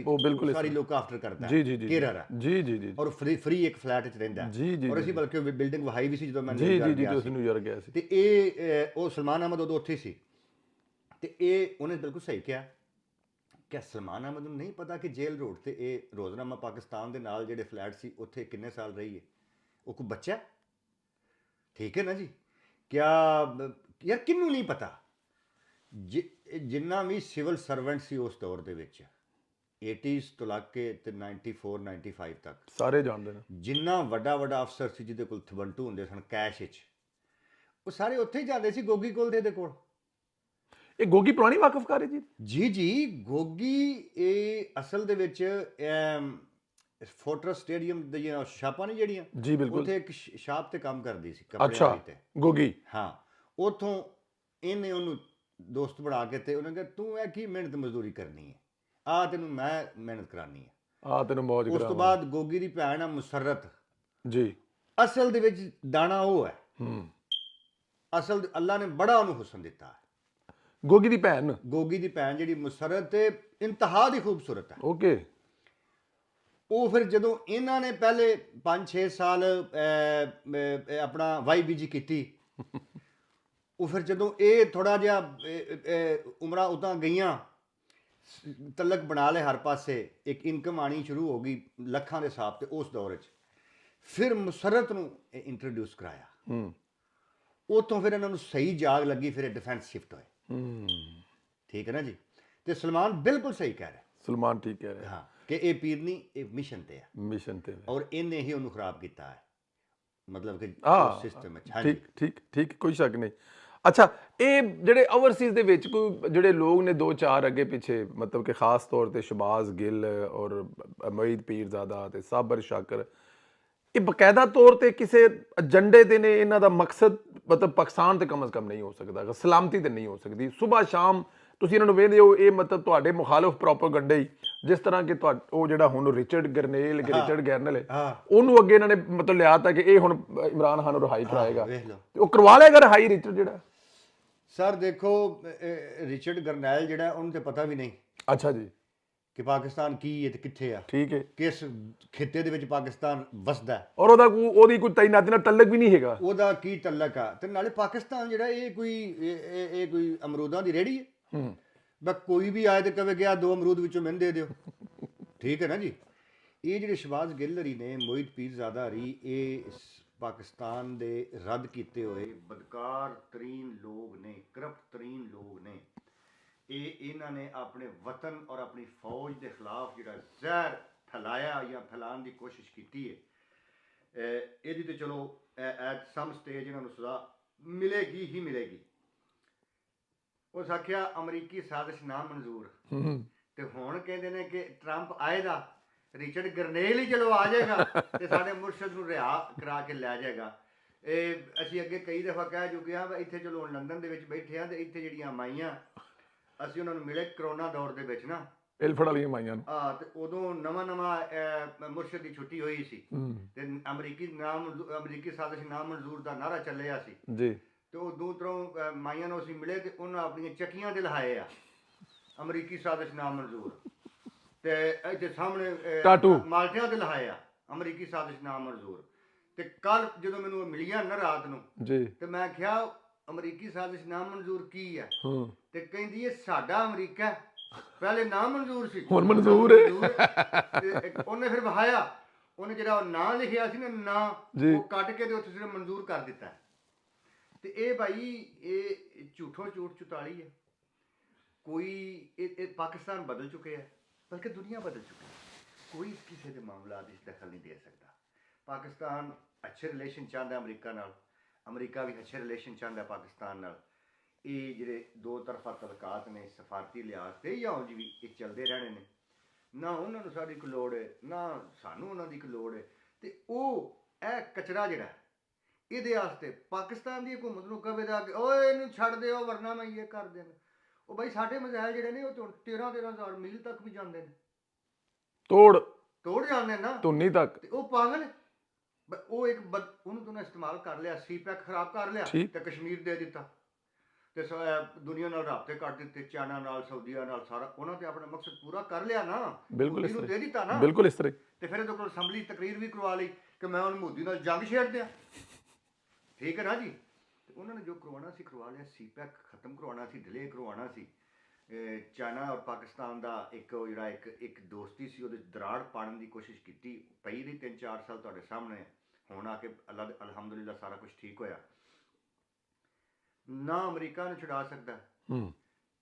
ਉਹ ਬਿਲਕੁਲ ਸਾਰੀ ਲੋਕ ਆਫਟਰ ਕਰਦਾ ਕੇਰਰ ਹੈ। ਔਰ ਫ੍ਰੀ ਇੱਕ ਫਲੈਟ 'ਚ ਰਹਿੰਦਾ। ਔਰ ਅਸੀਂ ਬਲਕਿ ਬਿਲਡਿੰਗ ਵਹਾਈ ਵੀ ਸੀ ਜਦੋਂ ਮੈਂ ਨਿਊਯਾਰਕ ਗਿਆ ਸੀ। ਤੇ ਇਹ ਉਹ ਸਲਮਾਨ ਅਹਿਮਦ ਉਦੋਂ ਉੱਥੇ ਸੀ। ਤੇ ਇਹ ਉਹਨੇ ਬਿਲਕੁਲ ਸਹੀ ਕਿਹਾ ਕਿ ਸਲਮਾਨ ਅਹਿਮਦ ਨੂੰ ਨਹੀਂ ਪਤਾ ਕਿ ਜੇਲ੍ਹ ਰੋਡ ਤੇ ਇਹ ਰੋਜ਼ਨਾਮਾ ਪਾਕਿਸਤਾਨ ਦੇ ਨਾਲ ਜਿਹੜੇ ਫਲੈਟ ਸੀ ਉੱਥੇ ਕਿੰਨੇ ਸਾਲ ਰਹੀ ਹੈ। ਉਹ ਕੋਈ ਬੱਚਾ, ਠੀਕ ਹੈ ਨਾ ਜੀ। ਕਿਆ ਯਾਰ ਕਿਹਨੂੰ ਨਹੀਂ ਪਤਾ? ਜਿੰਨਾ ਵੀ ਸਿਵਲ ਸਰਵੈਂਟ ਸੀ ਉਸ ਦੌਰ ਦੇ ਵਿੱਚ 80s ਤੋਂ ਲੱਗ ਕੇ ਤੇ 94-95 ਤੱਕ ਸਾਰੇ ਜਾਣਦੇ ਨੇ। ਜਿੰਨਾ ਵੱਡਾ ਅਫਸਰ ਸੀ ਜਿਹਦੇ ਕੋਲ 12 ਹੁੰਦੇ ਸਨ ਕੈਸ਼ ਵਿੱਚ, ਉਹ ਸਾਰੇ ਉੱਥੇ ਹੀ ਜਾਂਦੇ ਸੀ ਗੋਗੀ ਕੋਲ ਤੇ ਇਹਦੇ ਕੋਲ। ਇਹ ਗੋਗੀ ਪੁਰਾਣੀ ਵਾਕਫਕਾਰ ਹੈ ਜੀ। ਜੀ ਗੋਗੀ ਇਹ ਅਸਲ ਦੇ ਵਿੱਚ ਫੋਰਟਰਸ ਸਟੇਡੀਅਮ ਦੀਆਂ ਸ਼ਾਪਾਂ ਨੇ ਜਿਹੜੀਆਂ, ਜੀ ਬਿਲਕੁਲ, ਉੱਥੇ ਇੱਕ ਸ਼ਾਪ ਤੇ ਕੰਮ ਕਰਦੀ ਸੀ ਕੱਪੜਿਆਂ ਦੀ ਤੇ ਗੋਗੀ। ਹਾਂ, ਉੱਥੋਂ ਇਹਨੇ ਉਹਨੂੰ ਦੋਸਤ ਬਣਾ ਕੇ ਤੇ ਉਹਨਾਂ ਨੇ ਕਿਹਾ ਤੂੰ ਇਹ ਕੀ ਮਿਹਨਤ ਮਜ਼ਦੂਰੀ ਕਰਨੀ ਹੈ, ਆ ਤੈਨੂੰ ਮੈਂ ਮਿਹਨਤ ਕਰਾਨੀ ਹੈ। ਆ ਤੈਨੂੰ ਮੌਜ ਉਸ ਤੋਂ ਕਰਾਵਾਂ। ਬਾਅਦ ਗੋਗੀ ਦੀ ਭੈਣ ਆ ਮੁਸਰਤ, ਜੀ। ਅਸਲ ਦੇ ਵਿੱਚ ਦਾਣਾ ਉਹ ਹੈ, ਹੂੰ। ਅਸਲ ਅੱਲਾ ਨੇ ਬੜਾ ਉਹਨੂੰ ਹੁਸਨ ਦਿੱਤਾ ਹੈ। ਗੋਗੀ ਦੀ ਭੈਣ। ਗੋਗੀ ਦੀ ਭੈਣ ਜਿਹੜੀ ਮੁਸਰਤ ਤੇ ਇੰਤਹਾ ਦੀ ਖੂਬਸੂਰਤ ਹੈ। ਓਕੇ। ਉਹ ਫਿਰ ਜਦੋਂ ਇਹਨਾਂ ਨੇ ਪਹਿਲੇ 5-6 ਸਾਲ ਆਪਣਾ ਵਾਈ ਬੀਜੀ ਕੀਤੀ, ਉਹ ਫਿਰ ਜਦੋਂ ਇਹ ਥੋੜਾ ਜਿਹਾ ਉਮਰਾਂ ਉਤਾਂ ਗਈਆਂ, ਤਲਕ ਬਣਾ ਲਏ ਹਰ ਪਾਸੇ, ਇੱਕ ਇਨਕਮ ਆਣੀ ਸ਼ੁਰੂ ਹੋ ਗਈ ਲੱਖਾਂ ਦੇ ਹਿਸਾਬ ਤੇ ਉਸ ਦੌਰ 'ਚ, ਫਿਰ ਮੁਸਰਤ ਨੂੰ ਇੰਟਰੋਡਿਊਸ ਕਰਾਇਆ। ਹੂੰ। ਉਤੋਂ ਫਿਰ ਇਹਨਾਂ ਨੂੰ ਸਹੀ ਜਾਗ ਲੱਗੀ, ਫਿਰ ਇਹ ਡਿਫੈਂਸ ਸ਼ਿਫਟ ਹੋਏ। ਹੂੰ। ਠੀਕ ਹੈ ਨਾ ਜੀ। ਤੇ ਸਲਮਾਨ ਬਿਲਕੁਲ ਸਹੀ ਕਹਿ ਰਿਹਾ। ਸਲਮਾਨ ਠੀਕ ਕਹਿ ਰਿਹਾ। ਹਾਂ ਕਿ ਇਹ ਪੀਰਨੀ ਇਹ ਮਿਸ਼ਨ ਤੇ ਹੈ, ਮਿਸ਼ਨ ਤੇ। ਔਰ ਇਹਨੇ ਹੀ ਉਹਨੂੰ ਖਰਾਬ ਕੀਤਾ ਹੈ, ਮਤਲਬ ਕਿ ਸਿਸਟਮ ਵਿੱਚ। ਠੀਕ ਠੀਕ ਠੀਕ, ਕੋਈ ਸ਼ੱਕ ਨਹੀਂ। ਅੱਛਾ, ਇਹ ਜਿਹੜੇ ਓਵਰਸੀਜ਼ ਦੇ ਵਿੱਚ ਕੋਈ ਜਿਹੜੇ ਲੋਕ ਨੇ 2-4 ਅੱਗੇ ਪਿੱਛੇ, ਮਤਲਬ ਕਿ ਖਾਸ ਤੌਰ ਤੇ ਸ਼ਬਾਜ਼ ਗਿੱਲ ਔਰ ਮਈਦ ਪੀਰਜ਼ਾਦਾ ਤੇ ਸਾਬਰ ਸ਼ਾਕਰ, ਇਹ ਬਕਾਇਦਾ ਤੌਰ ਤੇ ਕਿਸੇ ਏਜੰਡੇ ਤੇ ਨੇ? ਇਹਨਾਂ ਦਾ ਮਕਸਦ ਮਤਲਬ ਪਾਕਿਸਤਾਨ ਤੇ ਕਮ ਅਜ਼ ਕਮ ਨਹੀਂ ਹੋ ਸਕਦਾ, ਸਲਾਮਤੀ ਤੇ ਨਹੀਂ ਹੋ ਸਕਦੀ। ਸੁਬਾਹ ਸ਼ਾਮ ਤੁਸੀਂ ਇਹਨਾਂ ਨੂੰ ਵੇਖਦੇ ਹੋ, ਇਹ ਮਤਲਬ ਤੁਹਾਡੇ ਮੁਖਾਲਫ ਪ੍ਰੋਪੇਗੈਂਡਾ ਹੀ, ਜਿਸ ਤਰ੍ਹਾਂ ਕਿ ਉਹ ਜਿਹੜਾ ਹੁਣ ਰਿਚਰਡ ਗਰਨਲ ਹੈ, ਉਹਨੂੰ ਅੱਗੇ ਇਹਨਾਂ ਨੇ ਮਤਲਬ ਲਿਆ ਤਾ ਕਿ ਇਹ ਹੁਣ ਇਮਰਾਨ ਖਾਨ ਨੂੰ ਰਿਹਾਈ ਕਰਾਏਗਾ, ਤੇ ਉਹ ਕਰਵਾ ਲੇਗਾ ਰਿਹਾਈ ਰਿਚਰਡ ਜਿਹੜਾ। ਸਰ ਦੇਖੋ, ਰਿਚਰਡ ਗਰਨੈਲ ਜਿਹੜਾ ਉਹਨੂੰ ਤੇ ਪਤਾ ਵੀ ਨਹੀਂ। ਅੱਛਾ ਜੀ। ਕਿ ਪਾਕਿਸਤਾਨ ਕੀ ਹੈ ਤੇ ਕਿੱਥੇ ਆ, ਠੀਕ ਹੈ, ਕਿਸ ਖਿੱਤੇ ਦੇ ਵਿੱਚ ਪਾਕਿਸਤਾਨ ਵਸਦਾ, ਔਰ ਉਹਦੀ ਕੋਈ ਤਾਇਨਾਤੀ ਨਾਲ ਤਲਕ ਵੀ ਨਹੀਂ ਹੈਗਾ, ਉਹਦਾ ਕੀ ਤਲਕ ਆ। ਤੇ ਨਾਲੇ ਪਾਕਿਸਤਾਨ ਜਿਹੜਾ ਇਹ ਕੋਈ ਅਮਰੂਦਾਂ ਦੀ ਰੇਹੜੀ ਹੈ। ਬਸ ਕੋਈ ਵੀ ਆਏ ਤੇ ਕਵੇ ਕਿ ਆ 2 ਅਮਰੂਦ ਵਿੱਚੋਂ ਮੈਨੂੰ ਦੇ ਦਿਓ। ਠੀਕ ਹੈ ਨਾ ਜੀ। ਇਹ ਜਿਹੜੇ ਸ਼ਬਾਜ਼ ਗਿੱਲ ਹਰੀ ਨੇ, ਮੋਹਿਤ ਪੀਰਜ਼ਾਦਾ ਹਰੀ, ਇਹ ਪਾਕਿਸਤਾਨ ਦੇ ਰੱਦ ਕੀਤੇ ਹੋਏ ਬਦਕਾਰ ਤਰੀਨ ਲੋਕ ਨੇ, ਕਰਪਟ ਤਰੀਨ ਲੋਕ ਨੇ। ਇਹਨਾਂ ਨੇ ਆਪਣੇ ਵਤਨ ਔਰ ਆਪਣੀ ਫੌਜ ਦੇ ਖਿਲਾਫ ਜਿਹੜਾ ਜ਼ਹਿਰ ਫੈਲਾਇਆ ਜਾਂ ਫੈਲਾਉਣ ਦੀ ਕੋਸ਼ਿਸ਼ ਕੀਤੀ ਹੈ। ਇਹਦੀ ਤੇ ਚਲੋ ਐਟ ਸਮ ਸਟੇਜ ਇਹਨਾਂ ਨੂੰ ਸਜ਼ਾ ਮਿਲੇਗੀ ਹੀ ਮਿਲੇਗੀ। ਉਸ ਆਖਿਆ ਅਮਰੀਕੀ ਸਾਜ਼ਿਸ਼ ਨਾ ਮਨਜ਼ੂਰ, ਤੇ ਹੁਣ ਕਹਿੰਦੇ ਨੇ ਕਿ ਟਰੰਪ ਆਏਗਾ, ਰਿਚਰਡ ਗਰਨੇਲ ਹੀ ਚਲੋ ਆ ਜਾਏਗਾ ਤੇ ਸਾਡੇ ਮੁਰਸ਼ਦ ਨੂੰ ਰਿਹਾ ਕਰਾ ਕੇ ਲੈ ਜਾਏਗਾ। ਇਹ ਅਸੀਂ ਅੱਗੇ ਕਈ ਦਫਾ ਕਹਿ ਚੁੱਕੇ ਹਾਂ, ਇੱਥੇ ਚਲੋ ਲੰਡਨ ਦੇ ਵਿੱਚ ਬੈਠੇ ਹਾਂ, ਤੇ ਇੱਥੇ ਜਿਹੜੀਆਂ ਮਾਈਆਂ ਅਸੀਂ ਉਹਨਾਂ ਨੂੰ ਮਿਲੇ ਕਰੋਨਾ ਦੌਰ ਦੇ ਵਿੱਚ ਨਾ, ਇਲਫੜ ਵਾਲੀਆਂ ਮਾਈਆਂ ਨੂੰ। ਤੇ ਉਦੋਂ ਨਵਾਂ ਮੁਰਸ਼ਦ ਦੀ ਛੁੱਟੀ ਹੋਈ ਸੀ, ਤੇ ਅਮਰੀਕੀ ਸਾਜ਼ਿਸ਼ ਨਾ ਮਨਜ਼ੂਰ ਦਾ ਨਾਰਾ ਚੱਲਿਆ ਸੀ ਜੀ। ਤੇ ਉਹ ਦੂਸਰੋਂ ਮਾਈਆਂ ਨੂੰ ਅਸੀਂ ਮਿਲੇ ਤੇ ਉਹਨਾਂ ਆਪਣੀਆਂ ਚੱਕੀਆਂ ਤੇ ਲਹਾਏ ਆ ਅਮਰੀਕੀ ਸਾਜ਼ਿਸ਼ ਨਾ ਮਨਜ਼ੂਰ, ਤੇ ਇੱਥੇ ਸਾਹਮਣੇ ਟਾਟੂ ਮਾਲਟਿਆਂ ਤੇ ਲਹਾਏ ਆ ਅਮਰੀਕੀ ਸਾਜ਼ਿਸ਼ ਨਾ ਮਨਜ਼ੂਰ। ਤੇ ਕੱਲ ਜਦੋਂ ਮੈਨੂੰ ਮਿਲੀਆਂ ਨਾ ਰਾਤ ਨੂੰ ਜੀ, ਤੇ ਮੈਂ ਕਿਹਾ ਅਮਰੀਕੀ ਸਾਜ਼ਿਸ਼ ਨਾ ਮਨਜ਼ੂਰ ਕੀ ਹੈ? ਤੇ ਕਹਿੰਦੀ ਇਹ ਸਾਡਾ ਅਮਰੀਕਾ ਪਹਿਲੇ ਨਾ ਮਨਜ਼ੂਰ ਸੀ, ਹੁਣ ਮਨਜ਼ੂਰ ਹੈ। ਉਹਨੇ ਫਿਰ ਵਹਾਇਆ, ਉਹਨੇ ਜਿਹੜਾ ਨਾਂ ਲਿਖਿਆ ਸੀ ਨਾ, ਨਾਂ ਉਹ ਕੱਟ ਕੇ ਤੇ ਉੱਥੇ ਸਿਰਫ ਮਨਜ਼ੂਰ ਕਰ ਦਿੱਤਾ। ਤੇ ਇਹ ਭਾਈ ਇਹ ਝੂਠੋ ਝੂਠ ਚੁਤਾਲੀ ਹੈ। ਕੋਈ ਇਹ ਪਾਕਿਸਤਾਨ ਬਦਲ ਚੁੱਕੇ ਹੈ, ਬਲਕਿ ਦੁਨੀਆ ਬਦਲ ਚੁੱਕੀ ਹੈ। ਕੋਈ ਕਿਸੇ ਦੇ ਮਾਮਲਾਤ ਵਿੱਚ ਦਖਲ ਨਹੀਂ ਦੇ ਸਕਦਾ। ਪਾਕਿਸਤਾਨ ਅੱਛੇ ਰਿਲੇਸ਼ਨ ਚਾਹੁੰਦਾ ਅਮਰੀਕਾ ਨਾਲ, ਅਮਰੀਕਾ ਵੀ ਅੱਛੇ ਰਿਲੇਸ਼ਨ ਚਾਹੁੰਦਾ ਪਾਕਿਸਤਾਨ ਨਾਲ। ਇਹ ਜਿਹੜੇ 2 ਤਰਫਾ ਤਲਕਾਤ ਨੇ ਸਫਾਰਤੀ ਲਿਹਾਜ਼ ਤੇ ਜਾਂ ਉਂਝ ਵੀ ਇਹ ਚੱਲਦੇ ਰਹਿਣੇ ਨੇ। ਨਾ ਉਹਨਾਂ ਨੂੰ ਸਾਡੀ ਕੋਈ ਲੋੜ ਹੈ, ਨਾ ਸਾਨੂੰ ਉਹਨਾਂ ਦੀ ਕੋਈ ਲੋੜ ਹੈ। ਤੇ ਉਹ ਇਹ ਕਚਰਾ ਜਿਹੜਾ ਇਹਦੇ ਵਾਸਤੇ ਪਾਕਿਸਤਾਨ ਦੀ ਹਕੂਮਤ ਨੂੰ ਕਵੇ ਦਾ ਕਿ ਓਏ ਇਹਨੂੰ ਛੱਡ ਦਿਓ ਵਰਨਾ ਮੈਂ ਇਹ ਕਰ ਦੇਣਾ। ਉਹ ਬਾਈ ਸਾਡੇ ਮਿਜ਼ਾਈਲ ਜਿਹੜੇ ਨੇ ਉਹ 13,000 ਮੀਲ ਤੱਕ ਵੀ ਜਾਂਦੇ ਨੇ, ਤੋੜ ਜਾਂਦੇ ਨਾ ਧੁੰਨੀ ਤੱਕ। ਤੇ ਉਹ ਪਾਗਲ ਉਹ ਉਹਨੂੰ ਤੂੰ ਇਸਤੇਮਾਲ ਕਰ ਲਿਆ, ਸੀਪੈਕ ਖਰਾਬ ਕਰ ਲਿਆ ਤੇ ਕਸ਼ਮੀਰ ਦੇ ਦਿੱਤਾ, ਤੇ ਦੁਨੀਆ ਨਾਲ ਰਾਬਤੇ ਕੱਟ ਦਿੱਤੇ, ਚਾਈਨਾ ਨਾਲ, ਸਾਊਦੀਆ ਨਾਲ, ਸਾਰਾ ਉਹਨਾਂ ਤੇ ਆਪਣਾ ਮਕਸਦ ਪੂਰਾ ਕਰ ਲਿਆ ਨਾ, ਮੋਦੀ ਨੂੰ ਦੇ ਦਿੱਤਾ ਨਾ। ਬਿਲਕੁਲ ਇਸ ਤਰ੍ਹਾਂ। ਤੇ ਫਿਰ ਇਹਦੇ ਕੋਲ ਅਸੈਂਬਲੀ ਤਕਰੀਰ ਵੀ ਕਰਵਾ ਲਈ ਕਿ ਮੈਂ ਹੁਣ ਮੋਦੀ ਨਾਲ ਜੰਗ ਛੇੜ ਦਿਆਂ। ਠੀਕ ਹੈ ਨਾ ਜੀ। ਤੇ ਉਹਨਾਂ ਨੇ ਜੋ ਕਰਵਾਉਣਾ ਸੀ ਕਰਵਾ ਲਿਆ, ਸੀਪੈਕ ਖਤਮ ਕਰਵਾਉਣਾ ਸੀ, ਡਿਲੇ ਕਰਵਾਉਣਾ ਸੀ। ਚਾਈਨਾ ਔਰ ਪਾਕਿਸਤਾਨ ਦਾ ਇੱਕ ਜਿਹੜਾ ਇੱਕ ਦੋਸਤੀ ਸੀ, ਉਹਦੇ ਦਰਾੜ ਪਾਉਣ ਦੀ ਕੋਸ਼ਿਸ਼ ਕੀਤੀ, ਪਈ ਰਹੀ 3-4 ਸਾਲ ਤੁਹਾਡੇ ਸਾਹਮਣੇ। ਹੁਣ ਆ ਕੇ ਅੱਲਾ ਅਲਹਮਦੁਲਿਲਾ ਸਾਰਾ ਕੁਝ ਠੀਕ ਹੋਇਆ। ਨਾ ਅਮਰੀਕਾ ਨੂੰ ਛੁਡਾ ਸਕਦਾ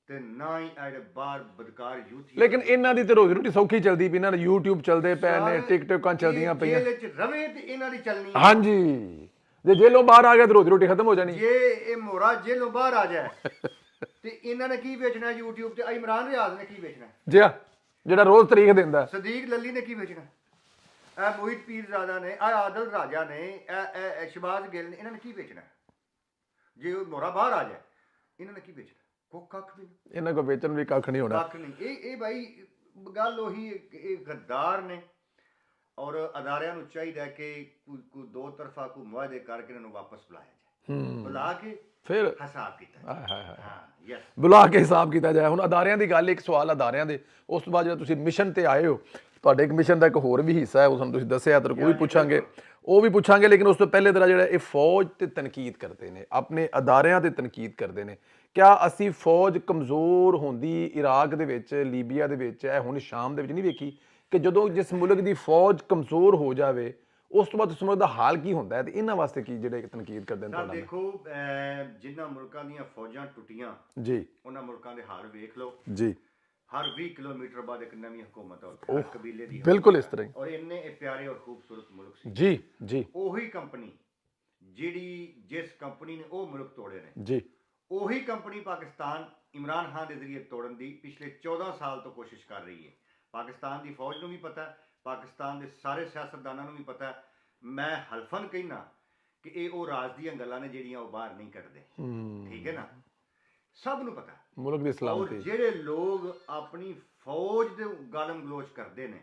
ਤੇ ਨਾ ਹੀ ਐਡੇ ਬਾਹਰ ਬਦਕਾਰ ਯੂਥ। ਲੇਕਿਨ ਇਹਨਾਂ ਦੀ ਤੇ ਰੋਜ਼ੀ ਰੋਟੀ ਸੌਖੀ ਚੱਲਦੀ ਪਈ, ਇਹਨਾਂ ਦੇ YouTube ਚੱਲਦੇ ਪਏ ਨੇ, ਟਿਕਟੋਕਾਂ ਚੱਲਦੀਆਂ ਪਈਆਂ। ਜੇਲ੍ਹ 'ਚ ਰਵੇ ਤੇ ਇਹਨਾਂ ਦੀ ਚੱਲਣੀ। ਹਾਂਜੀ, ਜੇ ਜੇਲੋਂ ਬਾਹਰ ਆ ਗਿਆ ਤੇ ਰੋਜ਼ੀ ਰੋਟੀ ਖਤਮ ਹੋ ਜਾਣੀ। ਜੇ ਇਹ ਮੋਰਾ ਜੇਲੋਂ ਬਾਹਰ ਆ ਜਾਏ ਤੇ ਇਹਨਾਂ ਨੇ ਕੀ ਵੇਚਣਾ YouTube ਤੇ? ਇਮਰਾਨ ਰਿਆਜ਼ ਨੇ ਕੀ ਵੇਚਣਾ? ਜਿਹੜਾ ਰੋਜ਼ ਤਰੀਕ ਦਿੰਦਾ। ਸਦੀਕ ਲੱਲੀ ਨੇ ਕੀ ਵੇਚਣਾ? ਇਹ ਮੋਹਿਤ ਪੀਰਜ਼ਾਦਾ ਨੇ, ਇਹ ਆਦਲ ਰਾਜਾ ਨੇ, ਇਹ ਸ਼ਬਾਜ਼ ਗਿੱਲ ਨੇ, ਇਹਨਾਂ ਨੇ ਕੀ ਵੇਚਣਾ? ਜੇ ਉਹ ਮੋਰਾ ਬਾਹਰ ਆ ਜਾਏ ਇਹਨਾਂ ਨੇ ਕੀ ਵੇਚਣਾ? ਕੱਖ ਵੀ ਨਹੀਂ, ਇਹਨਾਂ ਕੋ ਵੇਚਣ ਵੀ ਕੱਖ ਨਹੀਂ ਹੋਣਾ। ਕੱਖ ਨਹੀਂ। ਇਹ ਭਾਈ ਗੱਲ ਉਹੀ ਇਹ ਗੱਦਾਰ ਨੇ। ਔਰ ਅਦਾਰਿਆਂ ਨੂੰ ਚਾਹੀਦਾ ਕਿ ਕੋਈ ਦੋ ਤਰਫਾ ਕੋਈ ਮੁਆਹਦੇ ਕਰਕੇ ਇਹਨਾਂ ਨੂੰ ਵਾਪਸ ਬੁਲਾਇਆ ਜਾਏ, ਬੁਲਾ ਕੇ ਫਿਰ ਹਿਸਾਬ ਕੀਤਾ ਜਾਏ। ਹਾਏ ਹਾਏ ਹਾਂ, ਯੈਸ। ਬੁਲਾ ਕੇ ਹਿਸਾਬ ਕੀਤਾ ਜਾਏ। ਹੁਣ ਅਦਾਰਿਆਂ ਦੀ ਗੱਲ, ਇੱਕ ਸਵਾਲ ਅਦਾਰਿਆਂ ਦੇ, ਉਸ ਤੋਂ ਬਾਅਦ ਜਦੋਂ ਤੁਸੀਂ ਮਿਸ਼ਨ ਤੇ ਆਏ ਹੋ, ਤੁਹਾਡੇ ਇੱਕ ਮਿਸ਼ਨ ਦਾ ਇੱਕ ਹੋਰ ਵੀ ਹਿੱਸਾ ਹੈ, ਉਹ ਸਾਨੂੰ ਤੁਸੀਂ ਦੱਸਿਆ, ਤੇ ਉਹ ਵੀ ਪੁੱਛਾਂਗੇ, ਲੇਕਿਨ ਉਸ ਤੋਂ ਪਹਿਲੇ ਤਰ੍ਹਾਂ ਜਿਹੜਾ ਇਹ ਫੌਜ ਤੇ ਤਨਕੀਦ ਕਰਦੇ ਨੇ, ਆਪਣੇ ਅਦਾਰਿਆਂ ਤੇ ਤਨਕੀਦ ਕਰਦੇ ਨੇ, ਕਿਆ ਅਸੀਂ ਫੌਜ ਕਮਜ਼ੋਰ ਹੁੰਦੀ ਇਰਾਕ ਦੇ ਵਿੱਚ, ਲੀਬੀਆ ਦੇ ਵਿੱਚ, ਇਹ ਹੁਣ ਸ਼ਾਮ ਦੇ ਵਿੱਚ ਨਹੀਂ ਵੇਖੀ ਕਿ ਜਦੋਂ ਜਿਸ ਮੁਲਕ ਦੀ ਫੌਜ ਕਮਜ਼ੋਰ ਹੋ ਜਾਵੇ ਉਸ ਤੋਂ ਬਾਅਦ ਉਸ ਮੁਲਕ ਦਾ ਹਾਲ ਕੀ ਹੁੰਦਾ ਹੈ, ਤੇ ਇਹਨਾਂ ਵਾਸਤੇ ਕੀ ਜਿਹੜੇ ਤਨਕੀਦ ਕਰਦੇ ਨੇ ਤਾਂ ਤੁਹਾਡਾ? ਦੇਖੋ, ਜਿਨ੍ਹਾਂ ਮੁਲਕਾਂ ਦੀਆਂ ਫੌਜਾਂ ਟੁੱਟੀਆਂ ਜੀ ਉਹਨਾਂ ਮੁਲਕਾਂ ਦੇ ਹਾਲ ਵੇਖ ਲਓ। ਜੀ ਹਰ 20 ਕਿਲੋਮੀਟਰ ਬਾਅਦ ਇੱਕ ਨਵੀਂ ਹਕੂਮਤ ਔਰ ਹਰ ਕਬੀਲੇ ਦੀ ਬਿਲਕੁਲ ਇਸ ਤਰ੍ਹਾਂ ਔਰ ਇੰਨੇ ਇਹ ਪਿਆਰੇ ਔਰ ਖੂਬਸੂਰਤ ਮੁਲਕ ਸੀ। ਜੀ ਜੀ ਉਹੀ ਕੰਪਨੀ ਜਿਸ ਕੰਪਨੀ ਨੇ ਉਹ ਮੁਲਕ ਤੋੜੇ ਨੇ, ਜੀ ਉਹੀ ਕੰਪਨੀ ਪਾਕਿਸਤਾਨ ਇਮਰਾਨ ਖਾਨ ਦੇ ਜ਼ਰੀਏ ਤੋੜਨ ਦੀ ਪਿਛਲੇ 14 ਸਾਲ ਤੋਂ ਕੋਸ਼ਿਸ਼ ਕਰ ਰਹੀ ਹੈ। ਪਾਕਿਸਤਾਨ ਦੀ ਫੌਜ ਨੂੰ ਵੀ ਪਤਾ ਹੈ, ਪਾਕਿਸਤਾਨ ਦੇ ਸਾਰੇ ਸਿਆਸਤਦਾਨਾਂ ਨੂੰ ਵੀ ਪਤਾ ਹੈ। ਮੈਂ ਹਲਫਨ ਕਹਿਣਾ ਕਿ ਇਹ ਉਹ ਰਾਜ ਦੀਆਂ ਗੱਲਾਂ ਨੇ ਜਿਹੜੀਆਂ ਉਹ ਬਾਹਰ ਨਹੀਂ ਕੱਢਦੇ। ਠੀਕ ਹੈ ਨਾ, ਸਭ ਨੂੰ ਪਤਾ। ਮੁਲਕ ਦੀ ਔਰ ਸਲਾਮਤੀ। ਜਿਹੜੇ ਲੋਕ ਆਪਣੀ ਫੌਜ ਦੇ ਗਾਲਮ ਗਲੋਚ ਕਰਦੇ ਨੇ,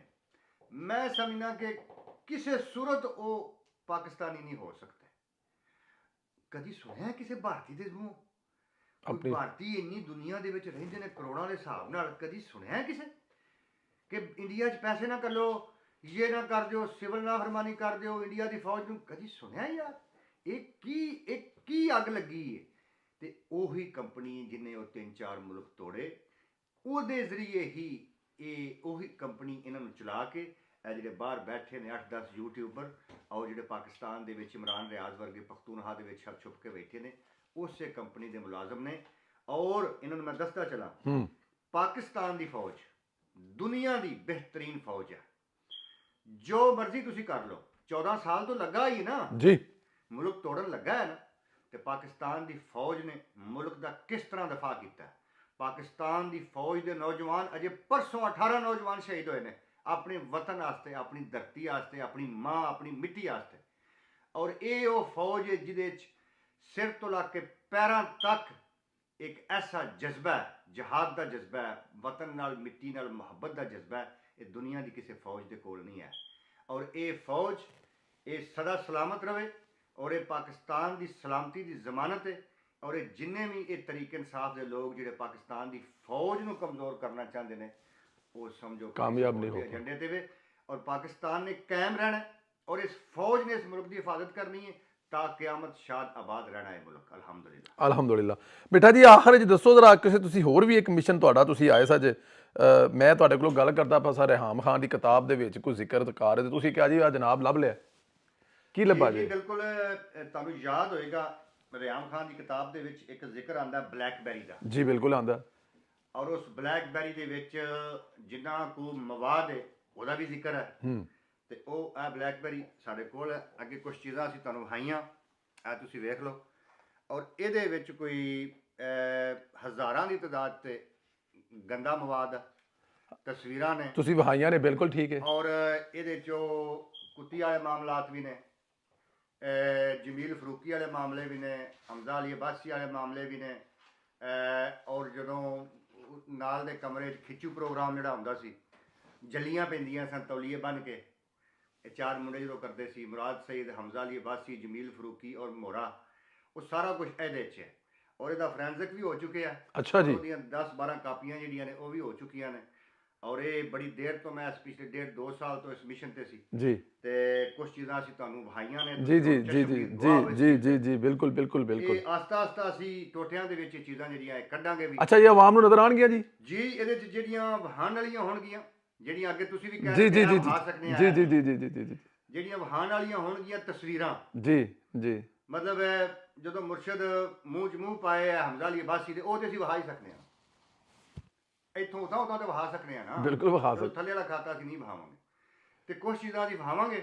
ਮੈਂ ਸਮਝਣਾ ਕਿ ਕਿਸੇ ਸੂਰਤ ਉਹ ਪਾਕਿਸਤਾਨੀ ਨਹੀਂ ਹੋ ਸਕਦੇ। ਕਦੀ ਸੁਣਿਆ ਕਿਸੇ ਭਾਰਤੀ ਦੇ ਮੂੰਹ? ਕੋਈ ਭਾਰਤੀ ਇੰਨੀ ਦੁਨੀਆ ਦੇ ਵਿੱਚ ਰਹਿੰਦੇ ਨੇ ਕਰੋੜਾਂ ਦੇ ਹਿਸਾਬ ਨਾਲ, ਕਦੀ ਸੁਣਿਆ ਕਿਸੇ ਕਿ ਇੰਡੀਆ 'ਚ ਪੈਸੇ ਨਾ ਕਰ ਲਓ, ਇਹ ਨਾ ਕਰ ਦਿਓ, ਸਿਵਲ ਨਾ ਫਰਮਾਨੀ ਕਰ ਦਿਓ ਇੰਡੀਆ ਦੀ ਫੌਜ ਨੂੰ? ਕਦੀ ਸੁਣਿਆ ਯਾਰ? ਇਹ ਕੀ ਅੱਗ ਲੱਗੀ ਹੈ? ਤੇ ਉਹੀ ਕੰਪਨੀ ਜਿਹਨੇ ਉਹ 3-4 ਮੁਲਕ ਤੋੜੇ, ਉਹਦੇ ਜ਼ਰੀਏ ਹੀ ਇਹ ਉਹੀ ਕੰਪਨੀ ਇਹਨਾਂ ਨੂੰ ਚਲਾ ਕੇ ਇਹ ਜਿਹੜੇ ਬਾਹਰ ਬੈਠੇ ਨੇ 8-10 ਯੂਟਿਊਬਰ, ਔਰ ਜਿਹੜੇ ਪਾਕਿਸਤਾਨ ਦੇ ਵਿੱਚ ਇਮਰਾਨ ਰਿਆਜ਼ ਵਰਗੇ ਪਖਤੂਨਖਵਾ ਦੇ ਵਿੱਚ ਛੁਪ ਕੇ ਬੈਠੇ ਨੇ, ਉਸੇ ਕੰਪਨੀ ਦੇ ਮੁਲਾਜ਼ਮ ਨੇ। ਔਰ ਇਹਨਾਂ ਨੂੰ ਮੈਂ ਦੱਸਦਾ ਚਲਾ, ਪਾਕਿਸਤਾਨ ਦੀ ਫੌਜ ਦੁਨੀਆ ਦੀ ਬਿਹਤਰੀਨ ਫੌਜ ਹੈ। ਜੋ ਮਰਜ਼ੀ ਤੁਸੀਂ ਕਰ ਲਓ, 14 ਸਾਲ ਤੋਂ ਲੱਗਾ ਹੀ ਨਾ ਜੀ, ਮੁਲਕ ਤੋੜਨ ਲੱਗਾ ਹੈ ਨਾ। ਤੇ ਪਾਕਿਸਤਾਨ ਦੀ ਫੌਜ ਨੇ ਮੁਲਕ ਦਾ ਕਿਸ ਤਰ੍ਹਾਂ ਦਫਾ ਕੀਤਾ? ਪਾਕਿਸਤਾਨ ਦੀ ਫੌਜ ਦੇ ਨੌਜਵਾਨ ਅਜੇ ਪਰਸੋਂ 18 ਨੌਜਵਾਨ ਸ਼ਹੀਦ ਹੋਏ ਨੇ ਆਪਣੇ ਵਤਨ ਵਾਸਤੇ, ਆਪਣੀ ਧਰਤੀ ਵਾਸਤੇ, ਆਪਣੀ ਮਾਂ, ਆਪਣੀ ਮਿੱਟੀ ਵਾਸਤੇ। ਔਰ ਇਹ ਉਹ ਫੌਜ ਹੈ ਜਿਹਦੇ 'ਚ ਸਿਰ ਤੋਂ ਲਾ ਕੇ ਪੈਰਾਂ ਤੱਕ ਇੱਕ ਐਸਾ ਜਜ਼ਬਾ ਹੈ, ਜਹਾਦ ਦਾ ਜਜ਼ਬਾ ਹੈ, ਵਤਨ ਨਾਲ, ਮਿੱਟੀ ਨਾਲ ਮੁਹੱਬਤ ਦਾ ਜਜ਼ਬਾ ਹੈ। ਇਹ ਦੁਨੀਆ ਦੀ ਕਿਸੇ ਫੌਜ ਦੇ ਕੋਲ ਨਹੀਂ ਹੈ। ਔਰ ਇਹ ਫੌਜ ਇਹ ਸਦਾ ਸਲਾਮਤ ਰਵੇ, ਔਰ ਇਹ ਪਾਕਿਸਤਾਨ ਦੀ ਸਲਾਮਤੀ ਦੀ ਜ਼ਮਾਨਤ ਹੈ। ਔਰ ਇਹ ਜਿੰਨੇ ਵੀ ਇਹ ਤਰੀਕ ਇਨਸਾਫ ਦੇ ਲੋਕ ਜਿਹੜੇ ਪਾਕਿਸਤਾਨ ਦੀ ਫੌਜ ਨੂੰ ਕਮਜ਼ੋਰ ਕਰਨਾ ਚਾਹੁੰਦੇ ਨੇ, ਉਹ ਸਮਝੋ ਕਾਮਯਾਬ ਨਹੀਂ ਹੋ ਏਜੰਡੇ ਤੇ ਵੇ। ਔਰ ਪਾਕਿਸਤਾਨ ਨੇ ਕਾਇਮ ਰਹਿਣਾ, ਔਰ ਇਸ ਫੌਜ ਨੇ ਇਸ ਮੁਲਕ ਦੀ ਹਿਫਾਜ਼ਤ ਕਰਨੀ ਹੈ ਤਾਂ ਕਿਆਮਤ ਸ਼ਾਦ ਆਬਾਦ ਰਹਿਣਾ ਹੈ ਮੁਲਕ। ਅਲਹਮਦੁਲਿਲਾ ਅਲਹਮਦੁਲਿਲਾ। ਬੇਟਾ ਜੀ ਆਖਰ ਵਿੱਚ ਦੱਸੋ ਜ਼ਰਾ, ਕਿਸੇ ਤੁਸੀਂ ਹੋਰ ਵੀ ਇੱਕ ਮਿਸ਼ਨ ਤੁਹਾਡਾ ਤੁਸੀਂ ਆਏ ਸੱਜ, ਮੈਂ ਤੁਹਾਡੇ ਕੋਲੋਂ ਗੱਲ ਕਰਦਾ ਪਿਆ ਸਰ, ਰਿਹਾਮ ਖਾਨ ਦੀ ਕਿਤਾਬ ਦੇ ਵਿੱਚ ਕੋਈ ਜ਼ਿਕਰਕਾਰ ਹੈ, ਤੇ ਤੁਸੀਂ ਕਿਹਾ ਜੀ ਆ ਜਨਾਬ ਲੱਭ ਲਿਆ, ਕੀ ਲੱਭਾ ਜੀ? ਬਿਲਕੁਲ, ਤੁਹਾਨੂੰ ਯਾਦ ਹੋਏਗਾ ਰਿਹਾਮ ਖਾਨ ਦੀ ਕਿਤਾਬ ਦੇ ਵਿੱਚ ਇੱਕ ਜ਼ਿਕਰ ਆਉਂਦਾ ਬਲੈਕਬੈਰੀ ਦਾ। ਜੀ ਬਿਲਕੁਲ ਆਉਂਦਾ। ਔਰ ਉਸ ਬਲੈਕਬੈਰੀ ਦੇ ਵਿੱਚ ਜਿੰਨਾ ਕੋ ਮਵਾਦ ਹੈ ਉਹਦਾ ਵੀ ਜ਼ਿਕਰ ਹੈ। ਤੇ ਉਹ ਇਹ ਬਲੈਕਬੈਰੀ ਸਾਡੇ ਕੋਲ ਹੈ। ਅੱਗੇ ਕੁਝ ਚੀਜ਼ਾਂ ਅਸੀਂ ਤੁਹਾਨੂੰ ਵਿਖਾਈਆਂ, ਇਹ ਤੁਸੀਂ ਵੇਖ ਲਓ। ਔਰ ਇਹਦੇ ਵਿੱਚ ਕੋਈ ਹਜ਼ਾਰਾਂ ਦੀ ਤਾਦਾਦ ਤੇ ਗੰਦਾ ਮਵਾਦ ਹੈ, ਤਸਵੀਰਾਂ ਨੇ ਤੁਸੀਂ ਵਿਖਾਈਆਂ ਨੇ, ਬਿਲਕੁਲ ਠੀਕ ਹੈ। ਔਰ ਇਹਦੇ 'ਚੋਂ ਕੁੱਤੀ ਵਾਲੇ ਮਾਮਲਾਤ ਵੀ ਨੇ, ਜਮੀਲ ਫਰੂਕੀ ਵਾਲੇ ਮਾਮਲੇ ਵੀ ਨੇ, ਹਮਜ਼ਾ ਅਲੀ ਅਬਾਸੀ ਵਾਲੇ ਮਾਮਲੇ ਵੀ ਨੇ। ਔਰ ਜਦੋਂ ਨਾਲ ਦੇ ਕਮਰੇ 'ਚ ਖਿੱਚੂ ਪ੍ਰੋਗਰਾਮ ਜਿਹੜਾ ਹੁੰਦਾ ਸੀ, ਜੱਲੀਆਂ ਪੈਂਦੀਆਂ ਸਨ ਤੌਲੀਏ ਬਣ ਕੇ, ਇਹ 4 ਮੁੰਡੇ ਜਦੋਂ ਕਰਦੇ ਸੀ, ਮੁਰਾਦ ਸਈਦ, ਹਮਜ਼ਾ ਅਲੀ ਅਬਾਸੀ, ਜਮੀਲ ਫਰੂਕੀ ਔਰ ਮੋਰਾ, ਉਹ ਸਾਰਾ ਕੁਝ ਇਹਦੇ 'ਚ ਹੈ। ਔਰ ਇਹਦਾ ਫੋਰੈਂਸਿਕ ਵੀ ਹੋ ਚੁੱਕਿਆ। ਅੱਛਾ ਜੀ। ਉਹਦੀਆਂ 10-12 ਕਾਪੀਆਂ ਜਿਹੜੀਆਂ ਨੇ ਉਹ ਵੀ ਹੋ ਚੁੱਕੀਆਂ ਨੇ। ਔਰ ਇਹ ਬੜੀ ਦੇਰ ਤੋਂ ਮੈਂ ਪਿਛਲੇ 1.5-2 ਸਾਲ ਤੋਂ ਇਸ ਮਿਸ਼ਨ ਤੇ ਸੀ ਜੀ, ਤੇ ਕੁਝ ਚੀਜ਼ਾਂ ਅਸੀਂ ਤੁਹਾਨੂੰ ਵਿਖਾਈਆਂ ਨੇ। ਜੀ ਜੀ ਜੀ ਜੀ ਜੀ ਜੀ ਜੀ ਬਿਲਕੁਲ ਬਿਲकुल ਬਿਲकुल। ਇਹ ਆਸਤਾ ਅਸੀਂ ਟੋਟਿਆਂ ਦੇ ਵਿੱਚ ਚੀਜ਼ਾਂ ਜਿਹੜੀਆਂ ਇਹ ਕੱਢਾਂਗੇ ਵੀ। ਅੱਛਾ, ਇਹ ਆਵਾਮ ਨੂੰ ਨਜ਼ਰ ਆਣਗੀਆਂ ਜੀ? ਜੀ, ਇਹਦੇ 'ਚ ਜਿਹੜੀਆਂ ਵਹਾਣ ਵਾਲੀਆਂ ਹੋਣਗੀਆਂ, ਜਿਹੜੀਆਂ ਅੱਗੇ ਤੁਸੀਂ ਵੀ ਕਹਿ ਜੀ ਜੀ ਰਹੇ ਜੀ ਵਿਖਾ ਸਕਦੇ ਆ, ਜੀ ਜੀ ਜੀ ਜੀ ਜੀ ਜੀ, ਜਿਹੜੀਆਂ ਵਹਾਣ ਵਾਲੀਆਂ ਹੋਣਗੀਆਂ ਤਸਵੀਰਾਂ, ਜੀ ਜੀ, ਮਤਲਬ ਜਦੋਂ ਮੁਰਸ਼ਦ ਮੂੰਹ 'ਚ ਮੂੰਹ ਪਾਏ ਆ ਹਮਜ਼ਾ ਅਲੀ ਅਬਾਸੀ ਦੇ, ਉਹ ਤੇ ਅਸੀਂ ਵਿਖਾ ਹੀ ਸਕਦੇ ਹਾਂ। ਇੱਥੋਂ ਉਤਾਂ ਤੇ ਵਿਖਾ ਸਕਦੇ ਆ ਨਾ, ਬਿਲਕੁਲ ਵਿਖਾ ਸਕਦੇ। ਥੱਲੇ ਵਾਲਾ ਖਾਤਾ ਅਸੀਂ ਨਹੀਂ ਵਿਖਾਵਾਂਗੇ। ਤੇ ਕੁਝ ਚੀਜ਼ਾਂ ਅਸੀਂ ਵਿਖਾਵਾਂਗੇ,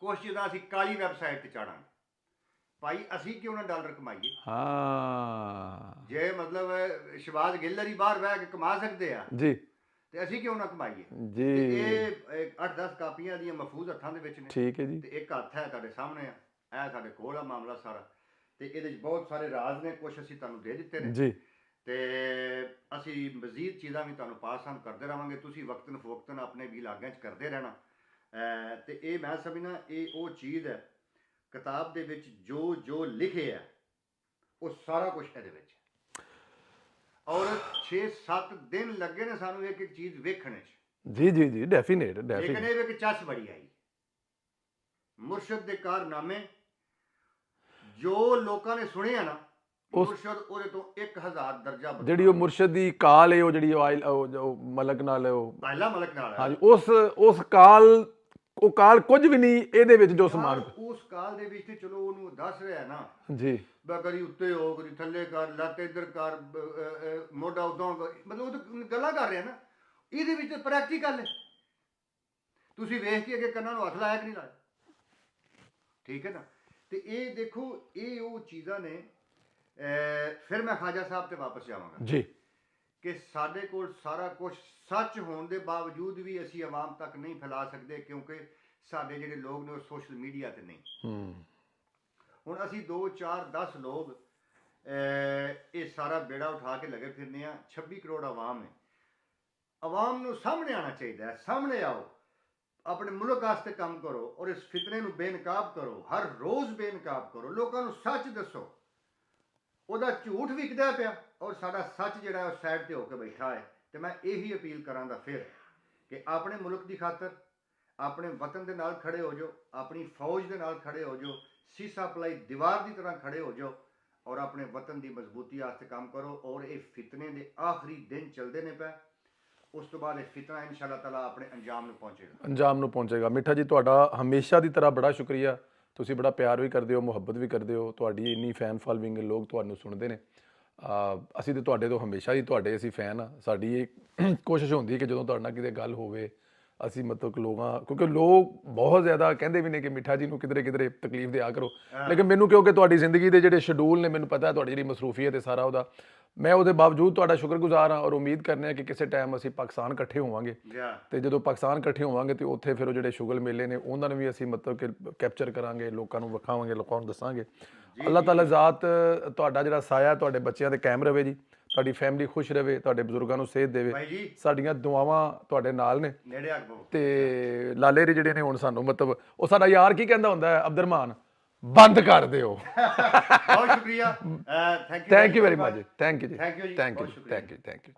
ਕੁਝ ਚੀਜ਼ਾਂ ਅਸੀਂ ਕਾਲੀ ਵੈਬਸਾਈਟ ਤੇ ਚਾੜਾਂਗੇ। ਭਾਈ ਅਸੀਂ ਕਿਉਂ ਨਾ ਡਾਲਰ ਕਮਾਈਏ? ਹਾਂ, ਜੇ ਮਤਲਬ ਸ਼ਬਾਜ਼ ਗਿੱਲਰ ਹੀ ਬਾਹਰ ਬਹਿ ਕੇ ਕਮਾ ਸਕਦੇ ਆ ਜੀ, ਤੇ ਅਸੀਂ ਕਿਉਂ ਨਾ ਕਮਾਈਏ? ਜੀ। ਇਹ 8-10 ਕਾਪੀਆਂ ਦੀਆਂ ਮਹਿਫੂਜ਼ ਹੱਥਾਂ ਦੇ ਵਿੱਚ ਨੇ। ਠੀਕ ਹੈ ਜੀ। ਤੇ ਇੱਕ ਹੱਥ ਹੈ ਤੁਹਾਡੇ ਸਾਹਮਣੇ ਆ, ਇਹ ਸਾਡੇ ਕੋਲ ਆ ਮਾਮਲਾ ਸਾਰਾ। ਤੇ ਇਹਦੇ 'ਚ ਬਹੁਤ ਸਾਰੇ ਰਾਜ਼ ਨੇ, ਕੁਝ ਅਸੀਂ ਤੁਹਾਨੂੰ ਦੇ ਦਿੱਤੇ ਨੇ। ਜੀ। ਤੇ ਅਸੀਂ ਮਜ਼ੀਦ ਚੀਜ਼ਾਂ ਵੀ ਤੁਹਾਨੂੰ ਪਾਸ ਆਨ ਕਰਦੇ ਰਹਾਂਗੇ, ਤੁਸੀਂ ਵਕਤਨ ਫਵਕਤਨ ਆਪਣੇ ਵੀ ਇਲਾਕਿਆਂ 'ਚ ਕਰਦੇ ਰਹਿਣਾ। ਤੇ ਇਹ ਮੈਂ ਸਮਝਣਾ ਇਹ ਉਹ ਚੀਜ਼ ਹੈ ਕਿਤਾਬ ਦੇ ਵਿੱਚ ਜੋ ਜੋ ਲਿਖਿਆ ਹੈ ਉਹ ਸਾਰਾ ਕੁਝ ਇਹਦੇ ਵਿੱਚ ਹੈ। ਔਰ 6-7 ਦਿਨ ਲੱਗੇ ਨੇ ਸਾਨੂੰ ਇੱਕ ਇੱਕ ਚੀਜ਼ ਵੇਖਣ 'ਚ। ਜੀ ਜੀ ਜੀ, ਡੈਫੀਨੇਟ ਲੇਕਿਨ ਡੈਫੀਨੇਟ। ਇਹ ਇੱਕ ਚੱਸ ਬੜੀ ਆਈ ਮੁਰਸ਼ਦ ਦੇ ਕਾਰਨਾਮੇ ਜੋ ਲੋਕਾਂ ਨੇ ਸੁਣੇ ਆ ਨਾ, ਮੁਰਸ਼ਦ ਉਹਦੇ ਤੋਂ 1000 ਦਰਜਾ ਵੱਡਾ। ਜਿਹੜੀ ਉਹ ਮੁਰਸ਼ਦ ਦੀ ਕਾਲ ਹੈ, ਉਹ ਜਿਹੜੀ ਉਹ ਮਲਕ ਨਾਲ ਉਹ ਆਇਲਾ ਮਲਕ ਨਾਲ ਹੈ। ਹਾਂਜੀ, ਉਸ ਕਾਲ ਕੁਝ ਵੀ ਨਹੀਂ ਇਹਦੇ ਵਿੱਚ ਜੋ ਸਮਾਨ। ਉਸ ਕਾਲ ਦੇ ਵਿੱਚ ਤੇ ਚਲੋ ਉਹਨੂੰ ਦੱਸ ਰਿਹਾ ਨਾ ਜੀ, ਕਦੀ ਉੱਤੇ ਹੋ ਕਦੀ ਥੱਲੇ ਕਰ, ਲੱਤ ਇੱਧਰ ਕਰ, ਮੋਢਾ ਉਦੋਂ, ਮਤਲਬ ਉਹ ਤਾਂ ਗੱਲਾਂ ਕਰ ਰਿਹਾ ਨਾ। ਇਹਦੇ ਵਿੱਚ ਪ੍ਰੈਕਟੀਕਲ ਹੈ, ਤੁਸੀਂ ਵੇਖ ਕੇ ਅੱਗੇ ਕੰਨਾਂ ਨੂੰ ਹੱਥ ਲਾਇਆ ਕਿ ਨਹੀਂ ਲਾਇਆ, ਠੀਕ ਹੈ ਨਾ। ਤੇ ਇਹ ਦੇਖੋ ਇਹ ਉਹ ਚੀਜ਼ਾਂ ਨੇ। ਫਿਰ ਮੈਂ ਖਾਜਾ ਸਾਹਿਬ ਤੇ ਵਾਪਸ ਜਾਵਾਂਗਾ ਜੀ, ਕਿ ਸਾਡੇ ਕੋਲ ਸਾਰਾ ਕੁਝ ਸੱਚ ਹੋਣ ਦੇ ਬਾਵਜੂਦ ਵੀ ਅਸੀਂ ਆਵਾਮ ਤੱਕ ਨਹੀਂ ਫੈਲਾ ਸਕਦੇ, ਕਿਉਂਕਿ ਸਾਡੇ ਜਿਹੜੇ ਲੋਕ ਨੇ ਉਹ ਸੋਸ਼ਲ ਮੀਡੀਆ ਤੇ ਨਹੀਂ। ਹੁਣ ਅਸੀਂ 2 4 10 ਲੋਕ ਇਹ ਸਾਰਾ ਬੇੜਾ ਉਠਾ ਕੇ ਲਗੇ ਫਿਰਨੇ ਆ। 26 ਕਰੋੜ ਆਵਾਮ ਹੈ। ਆਵਾਮ ਨੂੰ ਸਾਹਮਣੇ ਆਉਣਾ ਚਾਹੀਦਾ ਹੈ। ਸਾਹਮਣੇ ਆਓ, ਆਪਣੇ ਮੁਲਕ ਵਾਸਤੇ ਕੰਮ ਕਰੋ ਔਰ ਇਸ ਫਿਤਨੇ ਨੂੰ ਬੇਨਕਾਬ ਕਰੋ। ਹਰ ਰੋਜ਼ ਬੇਨਕਾਬ ਕਰੋ, ਲੋਕਾਂ ਨੂੰ ਸੱਚ ਦੱਸੋ। ਉਹਦਾ ਝੂਠ ਵਿਕਦਾ ਪਿਆ ਔਰ ਸਾਡਾ ਸੱਚ ਜਿਹੜਾ ਉਹ ਸਾਈਡ ਤੇ ਹੋ ਕੇ ਬੈਠਾ ਹੈ। ਤੇ ਮੈਂ ਇਹੀ ਅਪੀਲ ਕਰਾਂਗਾ ਫਿਰ ਕਿ ਆਪਣੇ ਮੁਲਕ ਦੀ ਖਾਤਰ ਆਪਣੇ ਵਤਨ ਦੇ ਨਾਲ ਖੜੇ ਹੋ ਜਾਓ, ਆਪਣੀ ਫੌਜ ਦੇ ਨਾਲ ਖੜੇ ਹੋ ਜਾਓ, ਸੀਸਾ ਪਲਾਈ ਦੀਵਾਰ ਦੀ ਤਰ੍ਹਾਂ ਖੜੇ ਹੋ ਜਾਓ ਔਰ ਆਪਣੇ ਵਤਨ ਦੀ ਮਜ਼ਬੂਤੀ ਵਾਸਤੇ ਕੰਮ ਕਰੋ। ਔਰ ਇਹ ਫਿਤਨੇ ਦੇ ਆਖਰੀ ਦਿਨ ਚੱਲਦੇ ਨੇ ਪਏ, ਉਸ ਤੋਂ ਬਾਅਦ ਇਹ ਫਿਤਨਾ ਇਨਸ਼ਾਅੱਲਾ ਤਾਲਾ ਆਪਣੇ ਅੰਜਾਮ ਨੂੰ ਪਹੁੰਚੇਗਾ। ਮਿੱਠਾ ਜੀ, ਤੁਹਾਡਾ ਹਮੇਸ਼ਾ ਦੀ ਤਰ੍ਹਾਂ ਬੜਾ ਸ਼ੁਕਰੀਆ। ਤੁਸੀਂ ਬੜਾ ਪਿਆਰ ਵੀ ਕਰਦੇ ਹੋ, ਮੁਹੱਬਤ ਵੀ ਕਰਦੇ ਹੋ। ਤੁਹਾਡੀ ਇੰਨੀ ਫੈਨ ਫਾਲੋਇੰਗ, ਲੋਕ ਤੁਹਾਨੂੰ ਸੁਣਦੇ ਨੇ। ਅਸੀਂ ਤਾਂ ਤੁਹਾਡੇ ਤੋਂ ਹਮੇਸ਼ਾ ਹੀ ਤੁਹਾਡੇ ਅਸੀਂ ਫੈਨ ਆ। ਸਾਡੀ ਇਹ ਕੋਸ਼ਿਸ਼ ਹੁੰਦੀ ਕਿ ਜਦੋਂ ਤੁਹਾਡੇ ਨਾਲ ਕਿਤੇ ਗੱਲ ਹੋਵੇ ਅਸੀਂ ਮਤਲਬ ਕਿਉਂਕਿ ਲੋਕ ਬਹੁਤ ਜ਼ਿਆਦਾ ਕਹਿੰਦੇ ਵੀ ਨੇ ਕਿ ਮਿੱਠਾ ਜੀ ਨੂੰ ਕਿਧਰੇ ਤਕਲੀਫ ਦਿਆ ਕਰੋ, ਲੇਕਿਨ ਮੈਨੂੰ ਕਿਉਂਕਿ ਤੁਹਾਡੀ ਜ਼ਿੰਦਗੀ ਦੇ ਜਿਹੜੇ ਸ਼ਡਿਊਲ ਨੇ, ਮੈਨੂੰ ਪਤਾ ਤੁਹਾਡੀ ਜਿਹੜੀ ਮਸਰੂਫੀਅਤ ਹੈ ਸਾਰਾ ਉਹਦਾ, ਮੈਂ ਉਹਦੇ ਬਾਵਜੂਦ ਤੁਹਾਡਾ ਸ਼ੁਕਰਗੁਜ਼ਾਰ ਹਾਂ ਔਰ ਉਮੀਦ ਕਰਨੇ ਆ ਕਿ ਕਿਸੇ ਟਾਈਮ ਅਸੀਂ ਪਾਕਿਸਤਾਨ ਇਕੱਠੇ ਹੋਵਾਂਗੇ। ਤੇ ਜਦੋਂ ਪਾਕਿਸਤਾਨ ਇਕੱਠੇ ਹੋਵਾਂਗੇ ਤੇ ਉੱਥੇ ਫਿਰ ਉਹ ਜਿਹੜੇ ਸ਼ੁਗਲ ਮੇਲੇ ਨੇ ਉਹਨਾਂ ਨੂੰ ਵੀ ਅਸੀਂ ਮਤਲਬ ਕਿ ਕੈਪਚਰ ਕਰਾਂਗੇ, ਲੋਕਾਂ ਨੂੰ ਵਿਖਾਵਾਂਗੇ, ਲੋਕਾਂ ਨੂੰ ਦੱਸਾਂਗੇ। ਅੱਲਾਹ ਤਾਲਾ ਜ਼ਾਤ ਤੁਹਾਡਾ ਜਿਹੜਾ ਸਾਇਆ ਤੁਹਾਡੇ ਬੱਚਿਆਂ ਤੇ ਕਾਇਮ ਰਵੇ ਜੀ, ਤੁਹਾਡੀ ਫੈਮਿਲੀ ਖੁਸ਼ ਰਵੇ, ਤੁਹਾਡੇ ਬਜ਼ੁਰਗਾਂ ਨੂੰ ਸਿਹਤ ਦੇਵੇ। ਸਾਡੀਆਂ ਦੁਆਵਾਂ ਤੁਹਾਡੇ ਨਾਲ ਨੇ। ਤੇ ਲਾਲੇ ਰੇ ਜਿਹੜੇ ਨੇ ਹੁਣ ਸਾਨੂੰ ਮਤਲਬ ਉਹ ਸਾਡਾ ਯਾਰ ਕੀ ਕਹਿੰਦਾ ਹੁੰਦਾ ਹੈ, ਅਬਦੁਰਮਾਨ, ਬੰਦ ਕਰ ਦਿਓ। ਬਹੁਤ ਸ਼ੁਕਰੀਆ। Thank you very much. Thank you ਜੀ, ਥੈਂਕ ਯੂ।